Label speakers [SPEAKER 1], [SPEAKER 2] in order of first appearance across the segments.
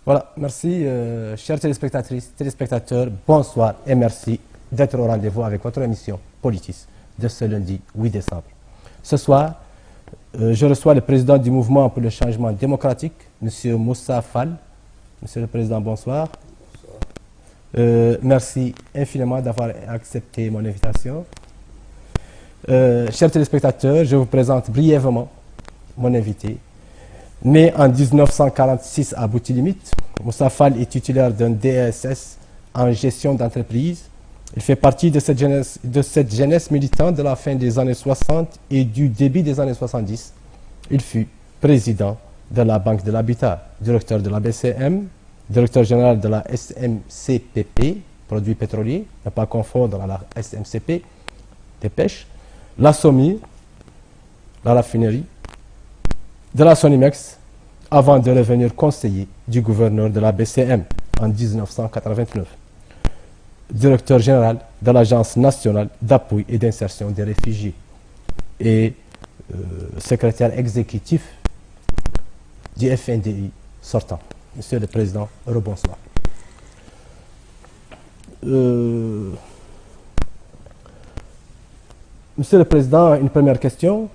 [SPEAKER 1] Voilà, merci, chers téléspectatrices, téléspectateurs, bonsoir et merci d'être au rendez-vous avec votre émission Politis de ce lundi 8 décembre. Ce soir, je reçois le président du mouvement pour le changement démocratique, M. Moussa Fall. Monsieur le Président, bonsoir. Merci infiniment d'avoir accepté mon invitation. Chers téléspectateurs, je vous présente brièvement mon invité. Né en 1946 à Boutilimite, Moussa Fall est titulaire d'un DSS en gestion d'entreprise. Il fait partie de cette jeunesse militante de la fin des années 60 et du début des années 70. Il fut président de la Banque de l'Habitat, directeur de la BCM, directeur général de la SMCPP, produits pétroliers, ne pas confondre à la SMCP, des pêches, la SOMI, la raffinerie, de la Sonimex, avant de devenir conseiller du gouverneur de la BCM en 1989. Directeur général de l'Agence nationale d'appui et d'insertion des réfugiés et secrétaire exécutif du FNDI sortant. Monsieur le Président, rebonsoir. Monsieur le Président, une première question.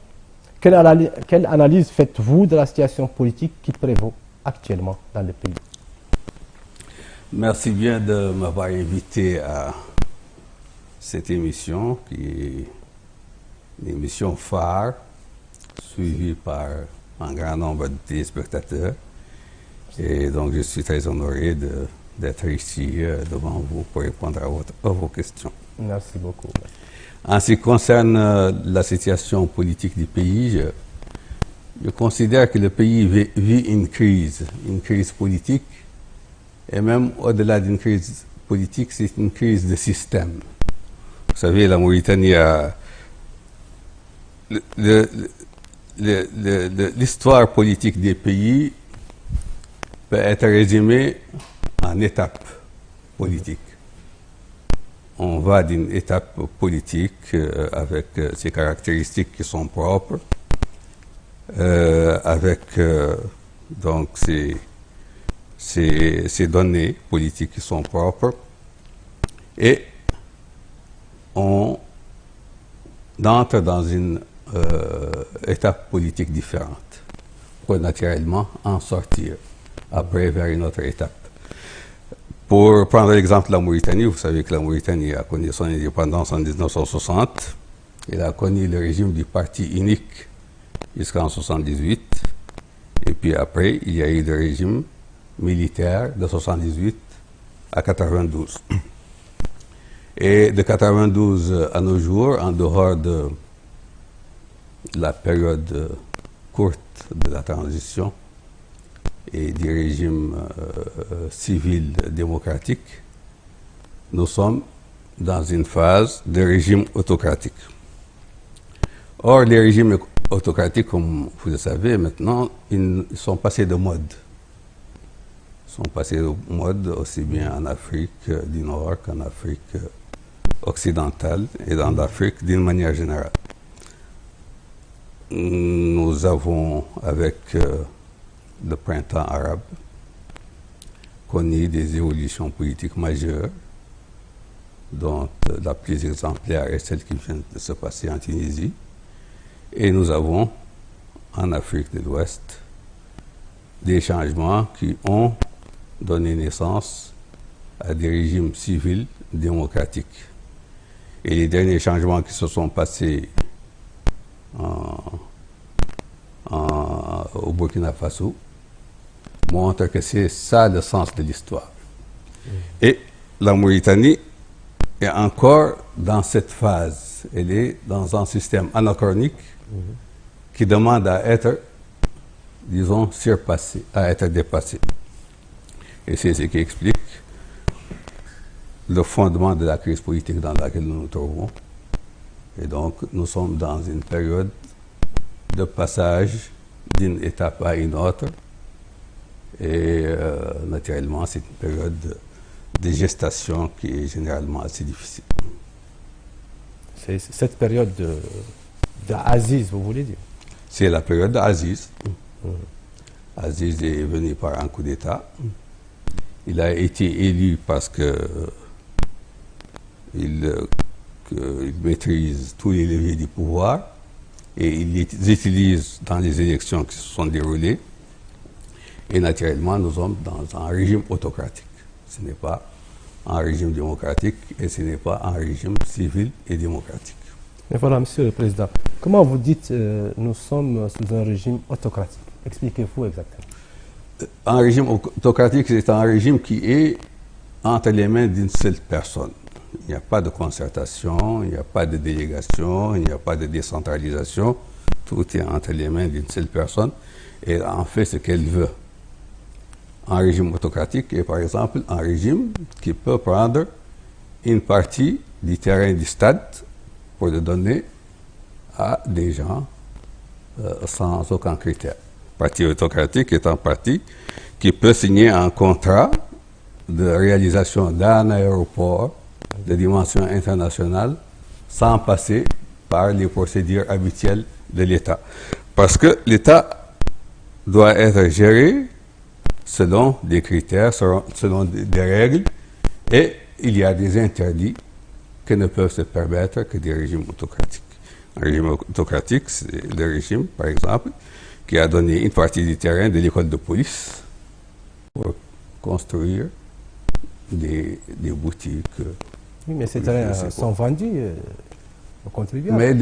[SPEAKER 1] Quelle analyse faites-vous de la situation politique qui prévaut actuellement dans le pays?
[SPEAKER 2] Merci bien de m'avoir invité à cette émission, qui est une émission phare, suivie par un grand nombre de téléspectateurs. Et donc, je suis très honoré d'être ici devant vous pour répondre à vos questions.
[SPEAKER 1] Merci beaucoup.
[SPEAKER 2] En ce qui concerne la situation politique du pays, je considère que le pays vit une crise politique, et même au-delà d'une crise politique, c'est une crise de système. Vous savez, la Mauritanie a... L'histoire politique des pays peut être résumée en étapes politiques. On va d'une étape politique avec ses caractéristiques qui sont propres, avec donc ces données politiques qui sont propres, et on entre dans une étape politique différente pour naturellement en sortir après vers une autre étape. Pour prendre l'exemple de la Mauritanie, vous savez que la Mauritanie a connu son indépendance en 1960. Elle a connu le régime du parti unique jusqu'en 1978. Et puis après, il y a eu le régime militaire de 1978 à 1992. Et de 1992 à nos jours, en dehors de la période courte de la transition et du régime civil démocratique, nous sommes dans une phase de régime autocratique. Or, les régimes autocratiques, comme vous le savez maintenant, ils sont passés de mode. Ils sont passés de mode aussi bien en Afrique du Nord qu'en Afrique occidentale et dans l'Afrique d'une manière générale. Nous avons, avec le printemps arabe, connu des évolutions politiques majeures, dont la plus exemplaire est celle qui vient de se passer en Tunisie. Et nous avons, en Afrique de l'Ouest, des changements qui ont donné naissance à des régimes civils démocratiques. Et les derniers changements qui se sont passés au Burkina Faso montrent que c'est ça le sens de l'histoire. Et la Mauritanie est encore dans cette phase. Elle est dans un système anachronique qui demande à être, disons, surpassé, à être dépassé. Et c'est ce qui explique le fondement de la crise politique dans laquelle nous nous trouvons. Et donc, nous sommes dans une période de passage d'une étape à une autre. Et naturellement, c'est une période de gestation qui est généralement assez difficile.
[SPEAKER 1] C'est cette période de Aziz, vous voulez dire?
[SPEAKER 2] C'est la période d'Aziz. Aziz est venu par un coup d'État. Il a été élu parce que il maîtrise tous les leviers du pouvoir et il les utilise dans les élections qui se sont déroulées. Et naturellement, nous sommes dans un régime autocratique. Ce n'est pas un régime démocratique et ce n'est pas un régime civil et démocratique.
[SPEAKER 1] Mais voilà, Monsieur le Président, comment vous dites nous sommes sous un régime autocratique? Expliquez-vous exactement.
[SPEAKER 2] Un régime autocratique, c'est un régime qui est entre les mains d'une seule personne. Il n'y a pas de concertation, il n'y a pas de délégation, il n'y a pas de décentralisation. Tout est entre les mains d'une seule personne et elle en fait ce qu'elle veut. Un régime autocratique est par exemple un régime qui peut prendre une partie du terrain du stade pour le donner à des gens sans aucun critère. Le parti autocratique est un parti qui peut signer un contrat de réalisation d'un aéroport de dimension internationale sans passer par les procédures habituelles de l'État. Parce que l'État doit être géré selon des critères, selon des règles, et il y a des interdits que ne peuvent se permettre que des régimes autocratiques. Un régime autocratique, c'est le régime, par exemple, qui a donné une partie du terrain de l'école de police pour construire des boutiques.
[SPEAKER 1] Oui, mais ces terrains sont vendus aux contribuables.
[SPEAKER 2] Mais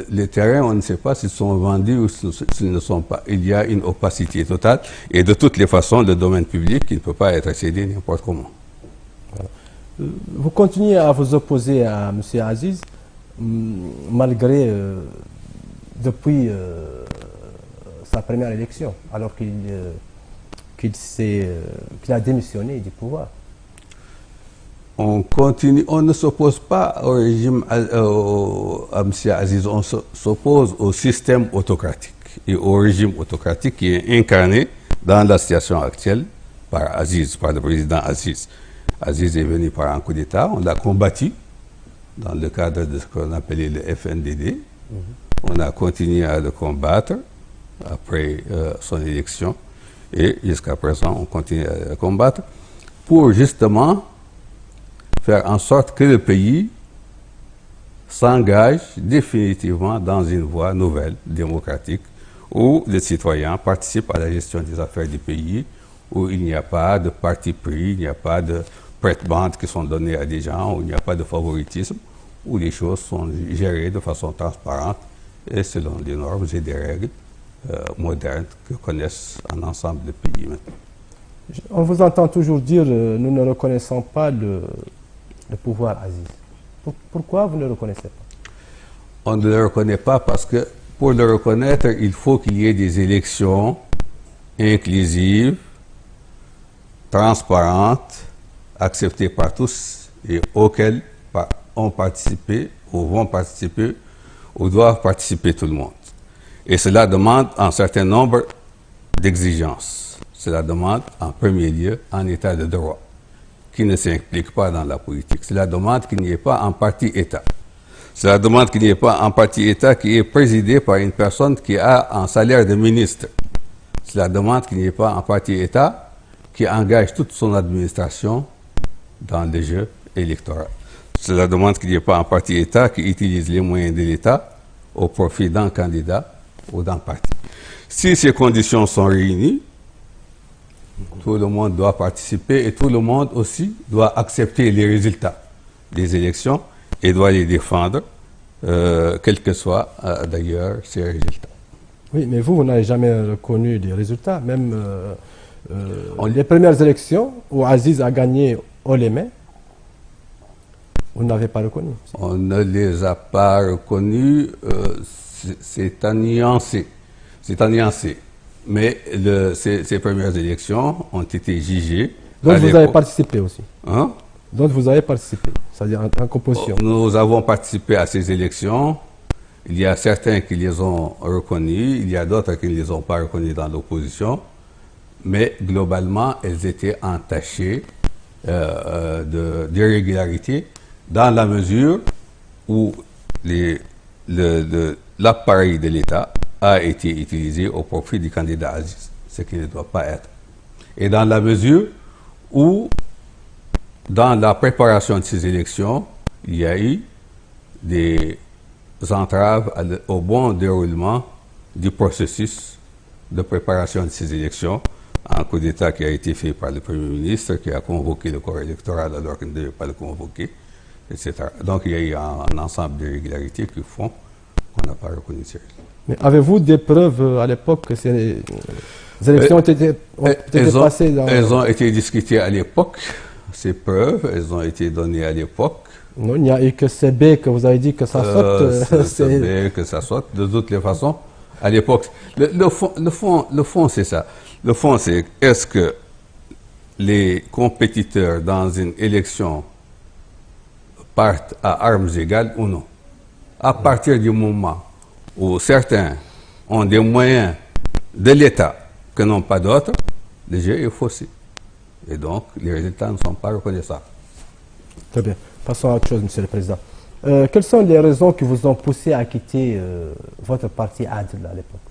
[SPEAKER 2] les terrains, on ne sait pas s'ils sont vendus ou s'ils ne sont pas. Il y a une opacité totale et de toutes les façons, le domaine public, il ne peut pas être cédé n'importe comment.
[SPEAKER 1] Voilà. Vous continuez à vous opposer à M. Aziz, malgré, depuis sa première élection, alors qu'il a démissionné du pouvoir.
[SPEAKER 2] On continue, on ne s'oppose pas au régime, à M. Aziz, on s'oppose au système autocratique et au régime autocratique qui est incarné dans la situation actuelle par Aziz, par le président Aziz. Aziz est venu par un coup d'État, on l'a combattu dans le cadre de ce qu'on appelait le FNDD. On a continué à le combattre après son élection et jusqu'à présent on continue à le combattre pour justement faire en sorte que le pays s'engage définitivement dans une voie nouvelle, démocratique, où les citoyens participent à la gestion des affaires du pays, où il n'y a pas de parti pris, il n'y a pas de prête-bande qui sont données à des gens, où il n'y a pas de favoritisme, où les choses sont gérées de façon transparente et selon des normes et des règles modernes que connaissent un ensemble de pays maintenant.
[SPEAKER 1] On vous entend toujours dire nous ne reconnaissons pas le pouvoir Aziz. Pourquoi vous ne le reconnaissez pas?
[SPEAKER 2] On ne le reconnaît pas parce que pour le reconnaître, il faut qu'il y ait des élections inclusives, transparentes, acceptées par tous et auxquelles ont participé ou vont participer ou doivent participer tout le monde. Et cela demande un certain nombre d'exigences. Cela demande en premier lieu un état de droit qui ne s'implique pas dans la politique. Cela demande qu'il n'y ait pas un parti-État. Cela demande qu'il n'y ait pas un parti-État qui est présidé par une personne qui a un salaire de ministre. Cela demande qu'il n'y ait pas un parti-État qui engage toute son administration dans le jeu électoral. Cela demande qu'il n'y ait pas un parti-État qui utilise les moyens de l'État au profit d'un candidat ou d'un parti. Si ces conditions sont réunies, tout le monde doit participer et tout le monde aussi doit accepter les résultats des élections et doit les défendre, quels que soient d'ailleurs ces résultats.
[SPEAKER 1] Oui, mais vous n'avez jamais reconnu les résultats. Même les premières élections où Aziz a gagné haut les mains, vous n'avez pas reconnu.
[SPEAKER 2] On ne les a pas reconnus, c'est à nuancer. C'est à nuancer. Mais ces premières élections ont été jugées.
[SPEAKER 1] Donc vous avez participé aussi.
[SPEAKER 2] Hein?
[SPEAKER 1] Donc vous avez participé, c'est-à-dire en composition.
[SPEAKER 2] Nous avons participé à ces élections. Il y a certains qui les ont reconnus, il y a d'autres qui ne les ont pas reconnus dans l'opposition. Mais globalement, elles étaient entachées d'irrégularités dans la mesure où l'appareil de l'État a été utilisé au profit du candidat Aziz, ce qui ne doit pas être. Et dans la mesure où, dans la préparation de ces élections, il y a eu des entraves au bon déroulement du processus de préparation de ces élections. Un coup d'État qui a été fait par le Premier ministre, qui a convoqué le corps électoral alors qu'il ne devait pas le convoquer, etc. Donc il y a eu un ensemble d'irrégularités qui font qu'on n'a pas reconnu ces résultats.
[SPEAKER 1] Mais avez-vous des preuves à l'époque que ces élections ont été passées dans...
[SPEAKER 2] Elles ont été discutées à l'époque, ces preuves, elles ont été données à l'époque.
[SPEAKER 1] Non, il n'y a eu que CB que vous avez dit que ça saute.
[SPEAKER 2] CB, que ça saute, de toutes les façons. À l'époque, le fond, c'est ça. Le fond, c'est est-ce que les compétiteurs dans une élection partent à armes égales ou non? À partir du moment où certains ont des moyens de l'État que n'ont pas d'autres, le jeu est faussé. Et donc, les résultats ne sont pas reconnaissables.
[SPEAKER 1] Très bien. Passons à autre chose, Monsieur le Président. Quelles sont les raisons qui vous ont poussé à quitter votre parti ADL à l'époque?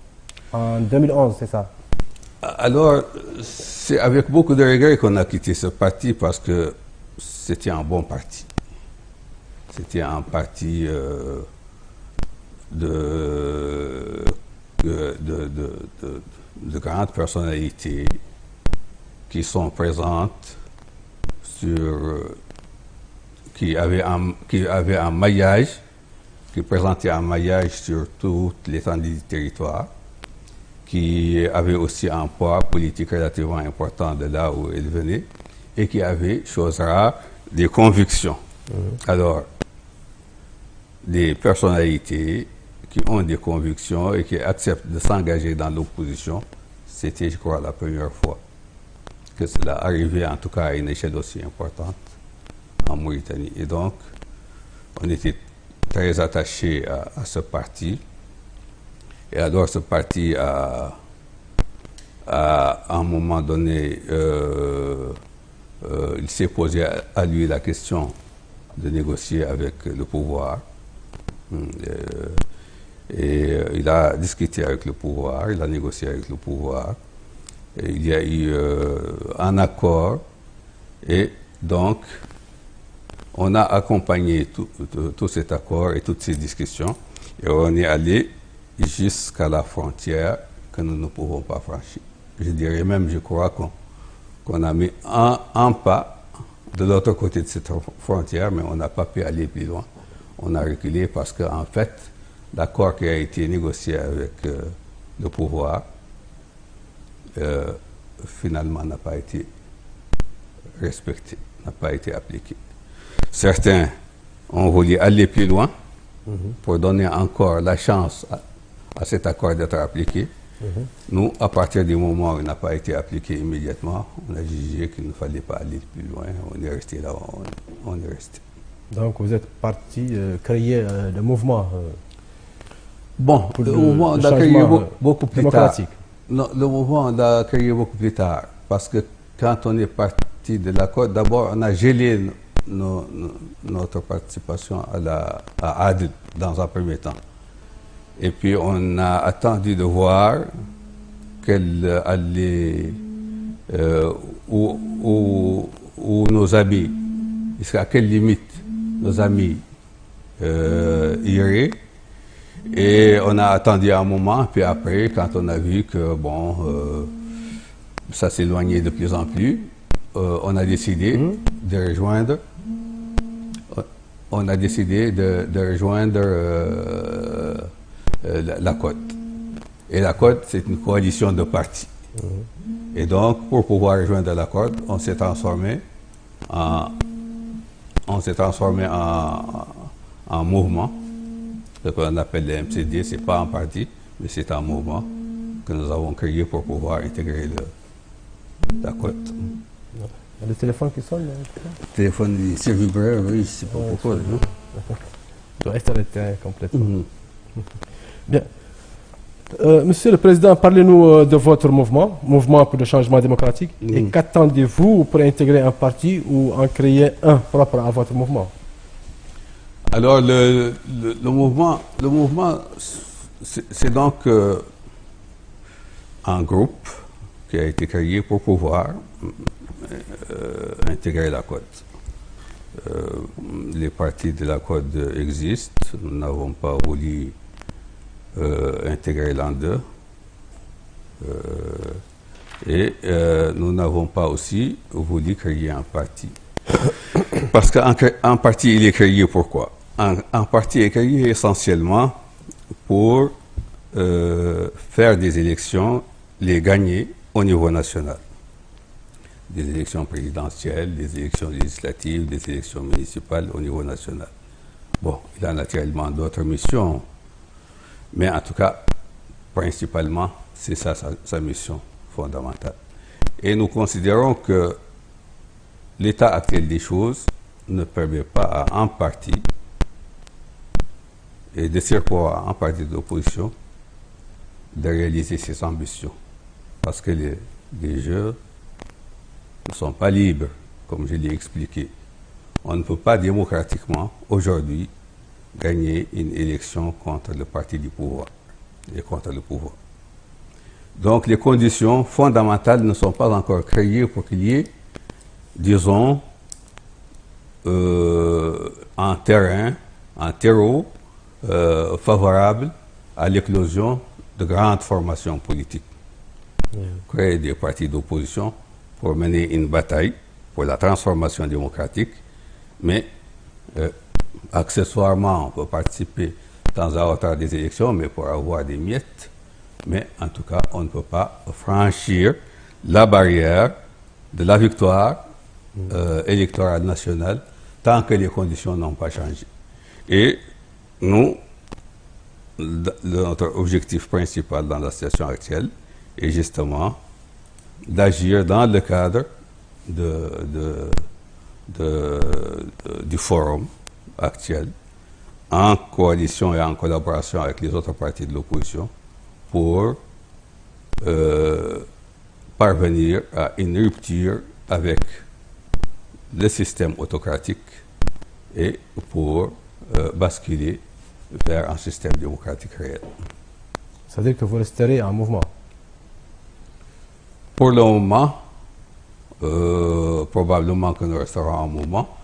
[SPEAKER 1] En 2011, c'est ça?
[SPEAKER 2] Alors, c'est avec beaucoup de regrets qu'on a quitté ce parti parce que c'était un bon parti. C'était un parti de grandes personnalités qui sont présentes qui avaient un maillage, qui présentaient un maillage sur toute l'étendue du territoire, qui avait aussi un poids politique relativement important de là où elle venait, et qui avait, chose rare, des convictions. Alors, des personnalités qui ont des convictions et qui acceptent de s'engager dans l'opposition, c'était, je crois, la première fois que cela arrivait, en tout cas à une échelle aussi importante en Mauritanie. Et donc, on était très attachés à ce parti. Et alors, ce parti à un moment donné, il s'est posé à lui la question de négocier avec le pouvoir. Et il a discuté avec le pouvoir, il a négocié avec le pouvoir. Et il y a eu un accord. Et donc, on a accompagné tout cet accord et toutes ces discussions. Et on est allé jusqu'à la frontière que nous ne pouvons pas franchir. Je dirais même, je crois qu'on a mis un pas de l'autre côté de cette frontière, mais on n'a pas pu aller plus loin. On a reculé parce qu'en fait, l'accord qui a été négocié avec le pouvoir, finalement, n'a pas été respecté, n'a pas été appliqué. Certains ont voulu aller plus loin pour donner encore la chance à cet accord d'être appliqué. Nous, à partir du moment où il n'a pas été appliqué immédiatement, on a jugé qu'il ne fallait pas aller plus loin. On est resté là où on est resté.
[SPEAKER 1] Donc vous êtes parti créer le mouvement
[SPEAKER 2] Bon, le mouvement on l'a créé beaucoup plus tard. Non, le mouvement on l'a créé beaucoup plus tard. Parce que quand on est parti de l'accord, d'abord on a gelé notre participation à ADL dans un premier temps. Et puis on a attendu de voir quelle allait, où nos amis, jusqu'à quelle limite nos amis iraient. Et on a attendu un moment, puis après, quand on a vu que ça s'éloignait de plus en plus, on a décidé de rejoindre. On a décidé de rejoindre la Côte. Et la Côte, c'est une coalition de partis. Et donc, pour pouvoir rejoindre la Côte, on s'est transformé en mouvement, ce qu'on appelle le MCD. Ce n'est pas un parti, mais c'est un mouvement que nous avons créé pour pouvoir intégrer la Côte.
[SPEAKER 1] Le téléphone qui sonne?
[SPEAKER 2] Le téléphone, c'est vibré, oui, je ne sais pas pourquoi.
[SPEAKER 1] Il doit être éteint complètement. Bien. Monsieur le Président, parlez-nous de votre mouvement pour le changement démocratique. Et qu'attendez-vous pour intégrer un parti ou en créer un propre à votre mouvement?
[SPEAKER 2] Alors, le mouvement, c'est donc un groupe qui a été créé pour pouvoir intégrer la COD. Les partis de la COD existent. Nous n'avons pas voulu intégrer l'an 2. Et nous n'avons pas aussi voulu créer un parti. Parce qu'un parti, il est créé pourquoi? Un parti est créé essentiellement pour faire des élections, les gagner au niveau national. Des élections présidentielles, des élections législatives, des élections municipales au niveau national. Bon, il a naturellement d'autres missions, mais en tout cas, principalement, c'est ça sa mission fondamentale. Et nous considérons que l'état actuel des choses ne permet pas à un parti, et de surcroît à un parti d'opposition, de réaliser ses ambitions. Parce que les jeux ne sont pas libres, comme je l'ai expliqué. On ne peut pas démocratiquement, aujourd'hui, gagner une élection contre le parti du pouvoir et contre le pouvoir. Donc les conditions fondamentales ne sont pas encore créées pour qu'il y ait, disons, un terreau favorable à l'éclosion de grandes formations politiques. Créer des partis d'opposition pour mener une bataille pour la transformation démocratique, mais accessoirement, on peut participer de temps à autre à des élections, mais pour avoir des miettes. Mais en tout cas, on ne peut pas franchir la barrière de la victoire électorale nationale tant que les conditions n'ont pas changé. Et nous, notre objectif principal dans la situation actuelle est justement d'agir dans le cadre du forum actuel, en coalition et en collaboration avec les autres partis de l'opposition, pour parvenir à une rupture avec le système autocratique et pour basculer vers un système démocratique réel.
[SPEAKER 1] C'est-à-dire que vous resterez en mouvement?
[SPEAKER 2] Pour le moment, probablement que nous resterons en mouvement,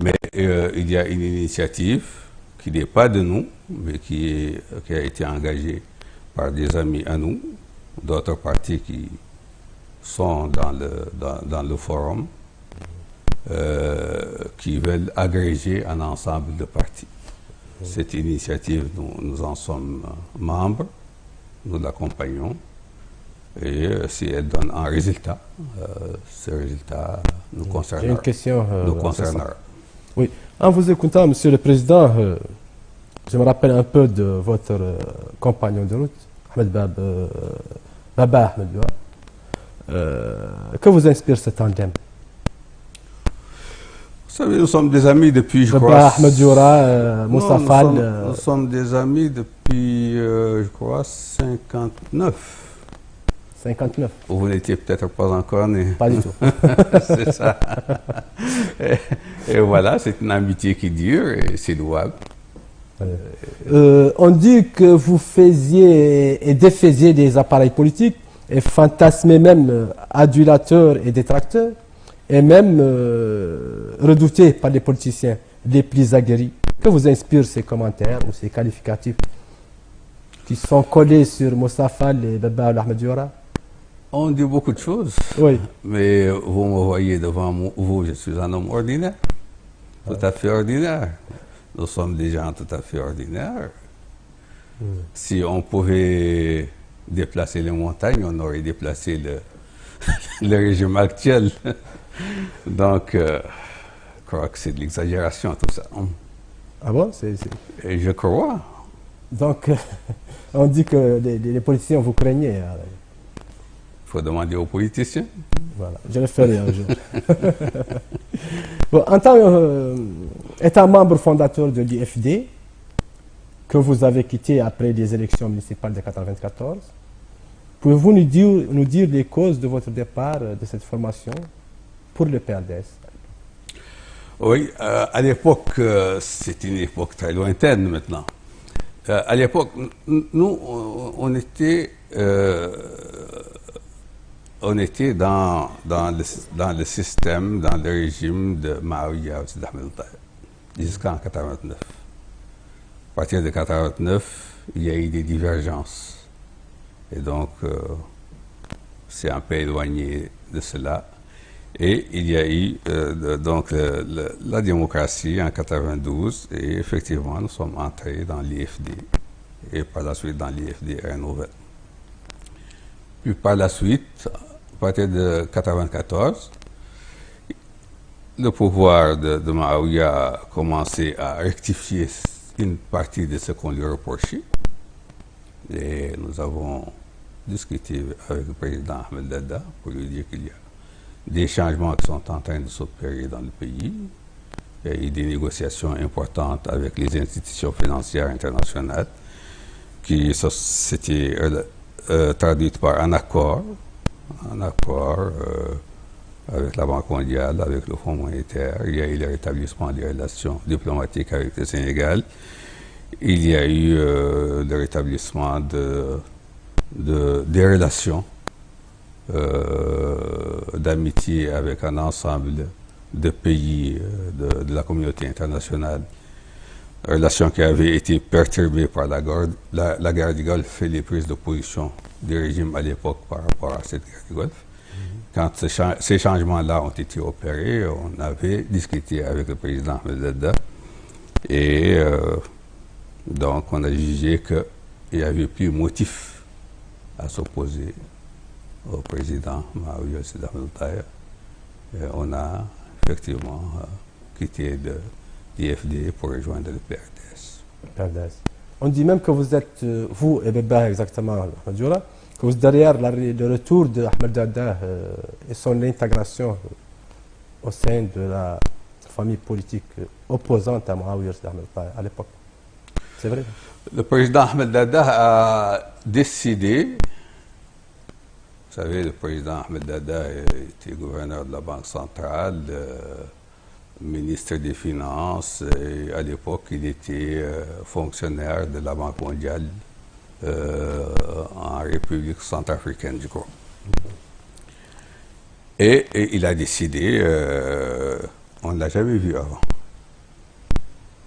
[SPEAKER 2] mais il y a une initiative qui n'est pas de nous, mais qui a été engagée par des amis à nous, d'autres partis qui sont dans le forum, qui veulent agréger un ensemble de partis. Cette initiative, nous en sommes membres, nous l'accompagnons, et si elle donne un résultat, ce résultat nous concernera.
[SPEAKER 1] J'ai une question.
[SPEAKER 2] Nous concernera.
[SPEAKER 1] Oui. En vous écoutant, Monsieur le Président, je me rappelle un peu de votre compagnon de route, Baba Ahmed Dioura. Que vous inspire ce tandem?
[SPEAKER 2] Vous savez, nous sommes des amis depuis, je
[SPEAKER 1] Baba
[SPEAKER 2] crois...
[SPEAKER 1] Ahmed Dioura, Moussa Fall...
[SPEAKER 2] Nous sommes des amis depuis, je crois, 59.
[SPEAKER 1] 59.
[SPEAKER 2] Vous n'étiez peut-être pas encore né.
[SPEAKER 1] Pas du tout.
[SPEAKER 2] C'est ça. Et voilà, c'est une amitié qui dure et c'est louable.
[SPEAKER 1] On dit que vous faisiez et défaisiez des appareils politiques et fantasmez même adulateurs et détracteurs et même redoutés par les politiciens les plus aguerris. Que vous inspirent ces commentaires ou ces qualificatifs qui sont collés sur Moussa Fall et Baba Ahmed Dioura?
[SPEAKER 2] On dit beaucoup de choses,
[SPEAKER 1] Oui.
[SPEAKER 2] mais vous me voyez devant vous, je suis un homme ordinaire, tout à fait ordinaire. Nous sommes des gens tout à fait ordinaires. Si on pouvait déplacer les montagnes, on aurait déplacé le régime actuel. Donc, je crois que c'est de l'exagération tout ça.
[SPEAKER 1] Ah bon?
[SPEAKER 2] Et je crois.
[SPEAKER 1] Donc, on dit que les politiciens vous craignez.
[SPEAKER 2] Il faut demander aux politiciens.
[SPEAKER 1] Voilà, je le ferai un jour. Bon, étant membre fondateur de l'IFD, que vous avez quitté après les élections municipales de 1994, pouvez-vous nous dire les causes de votre départ de cette formation pour le PRDS?
[SPEAKER 2] Oui, à l'époque, c'est une époque très lointaine maintenant. À l'époque, nous, on était on était dans le système, dans le régime de Maouya Ahmed jusqu'en 89. À partir de 89, il y a eu des divergences. Et donc, c'est un peu éloigné de cela. Et il y a eu donc la démocratie en 92, et effectivement, nous sommes entrés dans l'IFD, et par la suite dans l'IFD nouvelle. Puis par la suite, à partir de 94, le pouvoir de Maouya a commencé à rectifier une partie de ce qu'on lui reprochait. Et nous avons discuté avec le président Ahmed Dada pour lui dire qu'il y a des changements qui sont en train de s'opérer dans le pays. Il y a eu des négociations importantes avec les institutions financières internationales qui s'étaient traduites par un accord avec la Banque mondiale, avec le Fonds monétaire. Il y a eu le rétablissement des relations diplomatiques avec le Sénégal. Il y a eu le rétablissement des relations d'amitié avec un ensemble de pays de la communauté internationale. Relations qui avaient été perturbées par la guerre du Golfe et les prises de position du régime à l'époque par rapport à cette guerre du Golfe. Quand ces changements-là ont été opérés, on avait discuté avec le président Ahmed Dada et donc on a jugé qu'il n'y avait plus motif à s'opposer au président Maouya Ahmed. On a effectivement quitté l'IFD pour rejoindre le PRDS.
[SPEAKER 1] On dit même que vous êtes, vous et Beba exactement, que vous êtes derrière le retour d'Ahmed Dada et son intégration au sein de la famille politique opposante à Maouya Ahmed à l'époque. C'est vrai?
[SPEAKER 2] Le président Ahmed Dada a décidé. Vous savez, le président Ahmed Dada était gouverneur de la Banque centrale, ministre des Finances, et à l'époque, il était fonctionnaire de la Banque mondiale en République centrafricaine, je crois. Et il a décidé, on ne l'a jamais vu avant.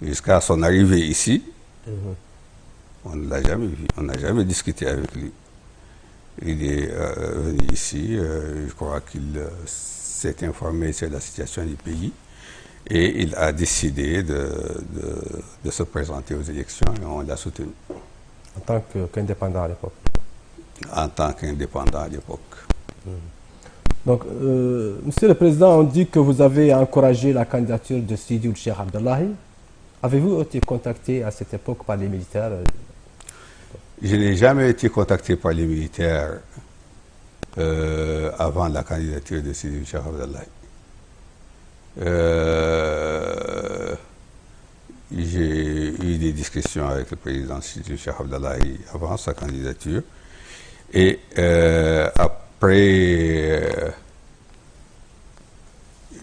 [SPEAKER 2] Jusqu'à son arrivée ici, on ne l'a jamais vu, on n'a jamais discuté avec lui. Il est venu ici, je crois qu'il s'est informé sur la situation du pays et il a décidé de se présenter aux élections et on l'a soutenu.
[SPEAKER 1] En tant qu'indépendant à l'époque?
[SPEAKER 2] En tant qu'indépendant à l'époque.
[SPEAKER 1] Donc, Monsieur le Président, on dit que vous avez encouragé la candidature de Sidi Ould Cheikh Abdallahi. Avez-vous été contacté à cette époque par les militaires?
[SPEAKER 2] Je n'ai jamais été contacté par les militaires avant la candidature de Sidi Ould Cheikh Abdallahi. J'ai eu des discussions avec le président Sidi Ould Cheikh Abdallahi avant sa candidature. Et après,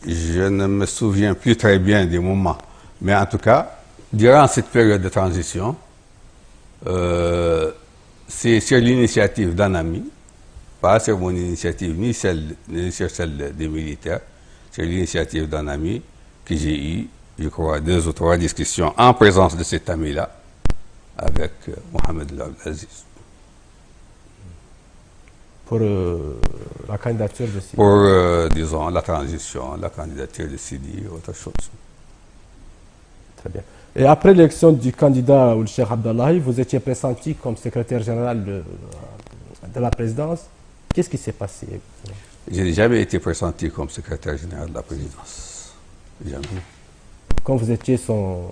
[SPEAKER 2] je ne me souviens plus très bien des moments. Mais en tout cas, durant cette période de transition, c'est sur l'initiative d'un ami, pas sur mon initiative, ni sur celle des militaires, sur l'initiative d'un ami que j'ai eu, je crois, 2 ou 3 discussions en présence de cet ami-là avec Mohamed El Abdelaziz.
[SPEAKER 1] Pour la candidature de Sidi?
[SPEAKER 2] Pour, disons, la transition, la candidature de Sidi, autre chose.
[SPEAKER 1] Très bien. Et après l'élection du candidat Ould Cheikh Abdallahi, vous étiez pressenti comme secrétaire général de la présidence. Qu'est-ce qui s'est passé?
[SPEAKER 2] Je n'ai jamais été pressenti comme secrétaire général de la présidence. Jamais.
[SPEAKER 1] Quand vous étiez son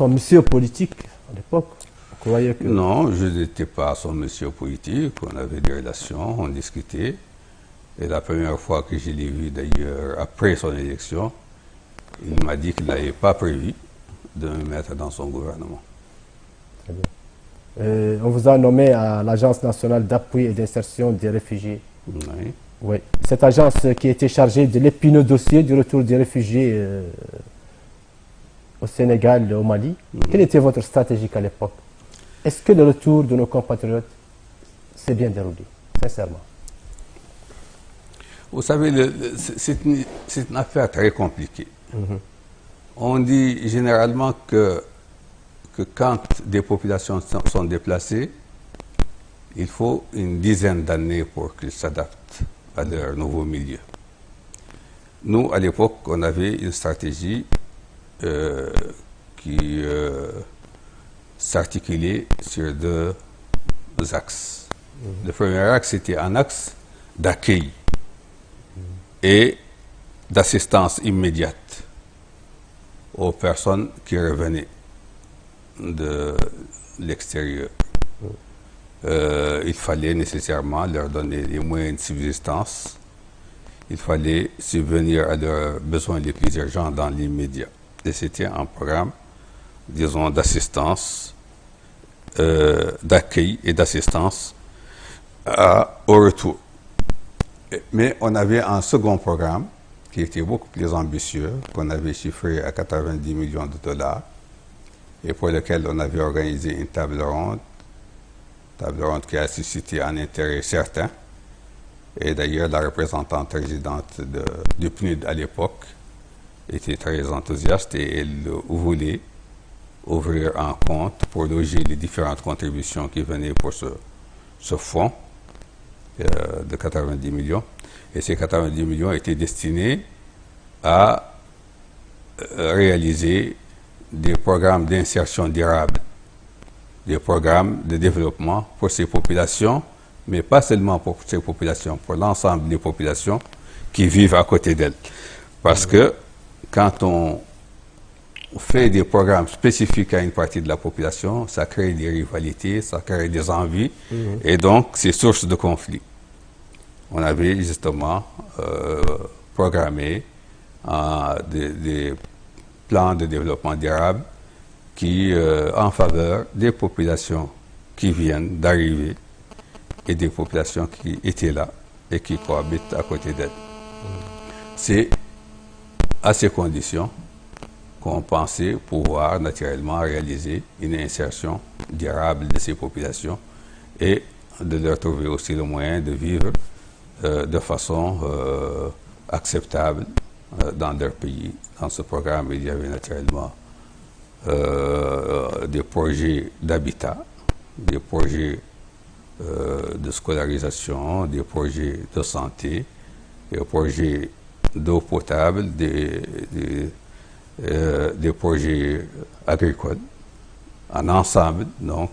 [SPEAKER 1] monsieur politique à l'époque, vous croyez que...
[SPEAKER 2] Non, je n'étais pas son monsieur politique. On avait des relations, on discutait. Et la première fois que je l'ai vu d'ailleurs, après son élection, il m'a dit qu'il n'avait pas prévu de me mettre dans son gouvernement.
[SPEAKER 1] Très bien. On vous a nommé à l'Agence nationale d'appui et d'insertion des réfugiés.
[SPEAKER 2] Oui.
[SPEAKER 1] Oui. Cette agence qui était chargée de l'épineux dossier du retour des réfugiés au Sénégal et au Mali. Quelle était votre stratégie à l'époque? Est-ce que le retour de nos compatriotes s'est bien déroulé, sincèrement?
[SPEAKER 2] Vous savez, c'est une affaire très compliquée. On dit généralement que quand des populations sont déplacées, il faut une dizaine d'années pour qu'ils s'adaptent à leur nouveau milieu. Nous, à l'époque, on avait une stratégie qui s'articulait sur deux axes. Le premier axe était un axe d'accueil et d'assistance immédiate aux personnes qui revenaient de l'extérieur. Il fallait nécessairement leur donner les moyens de subsistance. Il fallait subvenir à leurs besoins les plus urgents dans l'immédiat. Et c'était un programme, disons, d'assistance, d'accueil et d'assistance au retour. Mais on avait un second programme qui était beaucoup plus ambitieux, qu'on avait chiffré à 90 millions de dollars et pour lequel on avait organisé une table ronde qui a suscité un intérêt certain. Et d'ailleurs, la représentante résidente du PNUD à l'époque était très enthousiaste et elle voulait ouvrir un compte pour loger les différentes contributions qui venaient pour ce fonds de 90 millions. Et ces 90 millions étaient destinés à réaliser des programmes d'insertion durable, des programmes de développement pour ces populations, mais pas seulement pour ces populations, pour l'ensemble des populations qui vivent à côté d'elles. Parce que quand on fait des programmes spécifiques à une partie de la population, ça crée des rivalités, ça crée des envies, et donc c'est source de conflits. On avait justement programmé des plans de développement durable qui, en faveur des populations qui viennent d'arriver et des populations qui étaient là et qui cohabitent à côté d'elles. C'est à ces conditions qu'on pensait pouvoir naturellement réaliser une insertion durable de ces populations et de leur trouver aussi le moyen de vivre de façon acceptable dans leur pays. Dans ce programme, il y avait naturellement des projets d'habitat, des projets de scolarisation, des projets de santé, des projets d'eau potable, des projets agricoles, en ensemble, donc,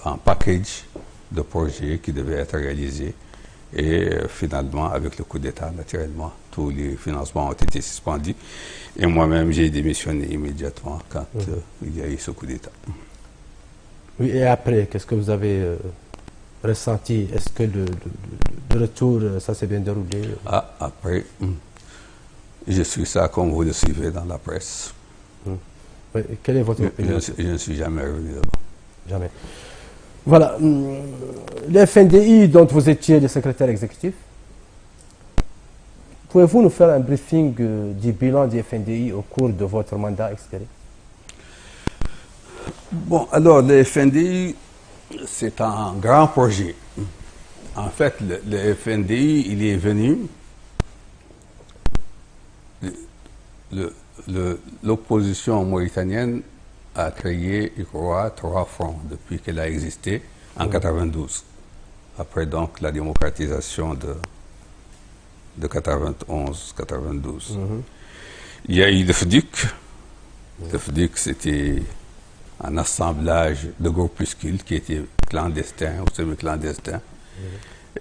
[SPEAKER 2] un package de projets qui devaient être réalisés. Et finalement, avec le coup d'État, naturellement, tous les financements ont été suspendus. Et moi-même, j'ai démissionné immédiatement quand il y a eu ce coup d'État.
[SPEAKER 1] Oui, et après, qu'est-ce que vous avez ressenti? Est-ce que le retour, ça s'est bien déroulé?
[SPEAKER 2] Ah, après, je suis ça comme vous le suivez dans la presse.
[SPEAKER 1] Oui, quelle est votre opinion?
[SPEAKER 2] Je ne suis jamais revenu là-bas.
[SPEAKER 1] Jamais. Voilà. Le FNDI dont vous étiez le secrétaire exécutif, pouvez-vous nous faire un briefing du bilan du FNDI au cours de votre mandat expiré?
[SPEAKER 2] Bon, alors, le FNDI, c'est un grand projet. En fait, le FNDI, il est venu... L'opposition mauritanienne a créé, je crois, 3 fronts depuis qu'elle a existé en 92. Après donc la démocratisation de 91-92. Il y a eu le FDUC. Le FDUC, c'était un assemblage de groupuscules qui étaient clandestins ou semi-clandestins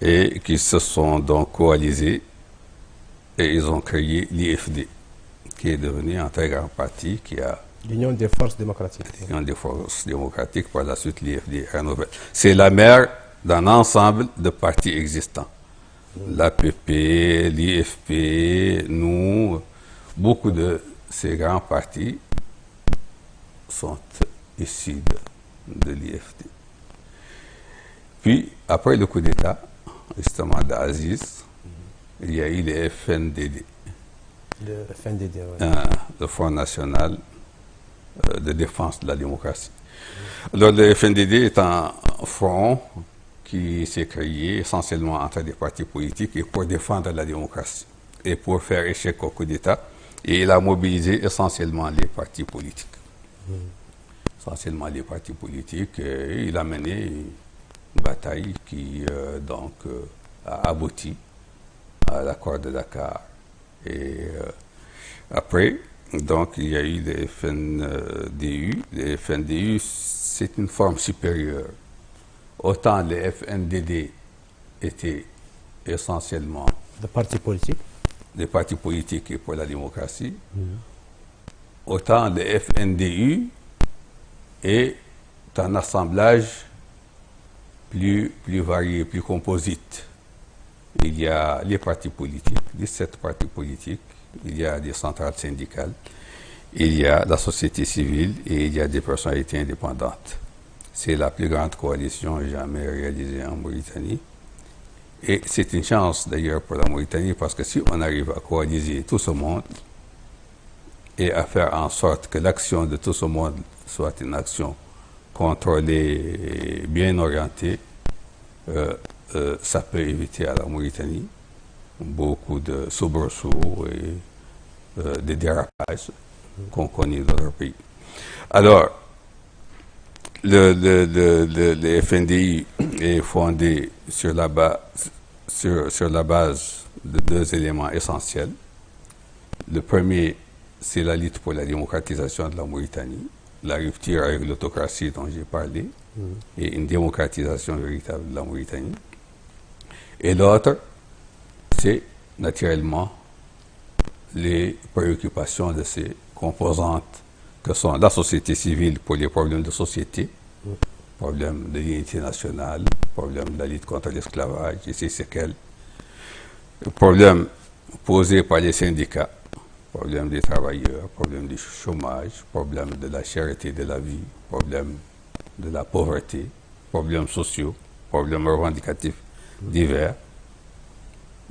[SPEAKER 2] et qui se sont donc coalisés et ils ont créé l'IFD, qui est devenu un très grand parti qui a...
[SPEAKER 1] L'Union des forces démocratiques.
[SPEAKER 2] L'Union des forces démocratiques, par la suite l'IFD renouvelle. C'est la mère d'un ensemble de partis existants. L'APP, l'IFP, nous, beaucoup de ces grands partis sont issus de l'IFD. Puis, après le coup d'État, justement d'Aziz, il y a eu le FNDD.
[SPEAKER 1] Le FNDD, oui.
[SPEAKER 2] Le Front National de Défense de la Démocratie. Alors, le FNDD est un front qui qui s'est créé essentiellement entre des partis politiques et pour défendre la démocratie et pour faire échec au coup d'État. Et il a mobilisé essentiellement les partis politiques. Essentiellement les partis politiques. Et il a mené une bataille qui a abouti à l'accord de Dakar. Et après, donc, il y a eu les FNDU. Les FNDU, c'est une forme supérieure. Autant les FNDD étaient essentiellement
[SPEAKER 1] De partis politiques.
[SPEAKER 2] des partis politiques et pour la démocratie, autant les FNDU est un assemblage plus varié, plus composite. Il y a les partis politiques, 17 partis politiques, il y a des centrales syndicales, il y a la société civile et il y a des personnalités indépendantes. C'est la plus grande coalition jamais réalisée en Mauritanie. Et c'est une chance d'ailleurs pour la Mauritanie parce que si on arrive à coaliser tout ce monde et à faire en sorte que l'action de tout ce monde soit une action contrôlée et bien orientée, ça peut éviter à la Mauritanie beaucoup de soubresauts et de dérapages qu'on connaît dans notre pays. Alors, le FNDI est fondé sur la base de deux éléments essentiels. Le premier, c'est la lutte pour la démocratisation de la Mauritanie, la rupture avec l'autocratie dont j'ai parlé, et une démocratisation véritable de la Mauritanie. Et l'autre, c'est naturellement les préoccupations de ces composantes que sont la société civile pour les problèmes de société, problèmes de l'unité nationale, problèmes de la lutte contre l'esclavage et ses séquelles, problèmes posés par les syndicats, problèmes des travailleurs, problèmes du chômage, problèmes de la cherté de la vie, problèmes de la pauvreté, problèmes sociaux, problèmes revendicatifs divers,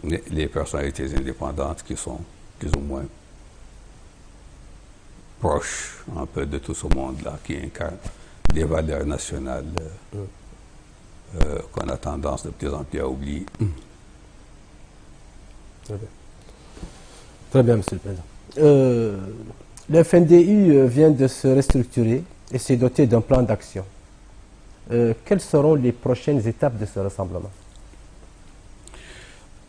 [SPEAKER 2] les personnalités indépendantes qui sont plus ou moins proches un peu de tout ce monde-là, qui incarne des valeurs nationales qu'on a tendance de plus en plus à oublier.
[SPEAKER 1] Très bien. Très bien, Monsieur le Président. Le FNDU vient de se restructurer et s'est doté d'un plan d'action. Quelles seront les prochaines étapes de ce rassemblement?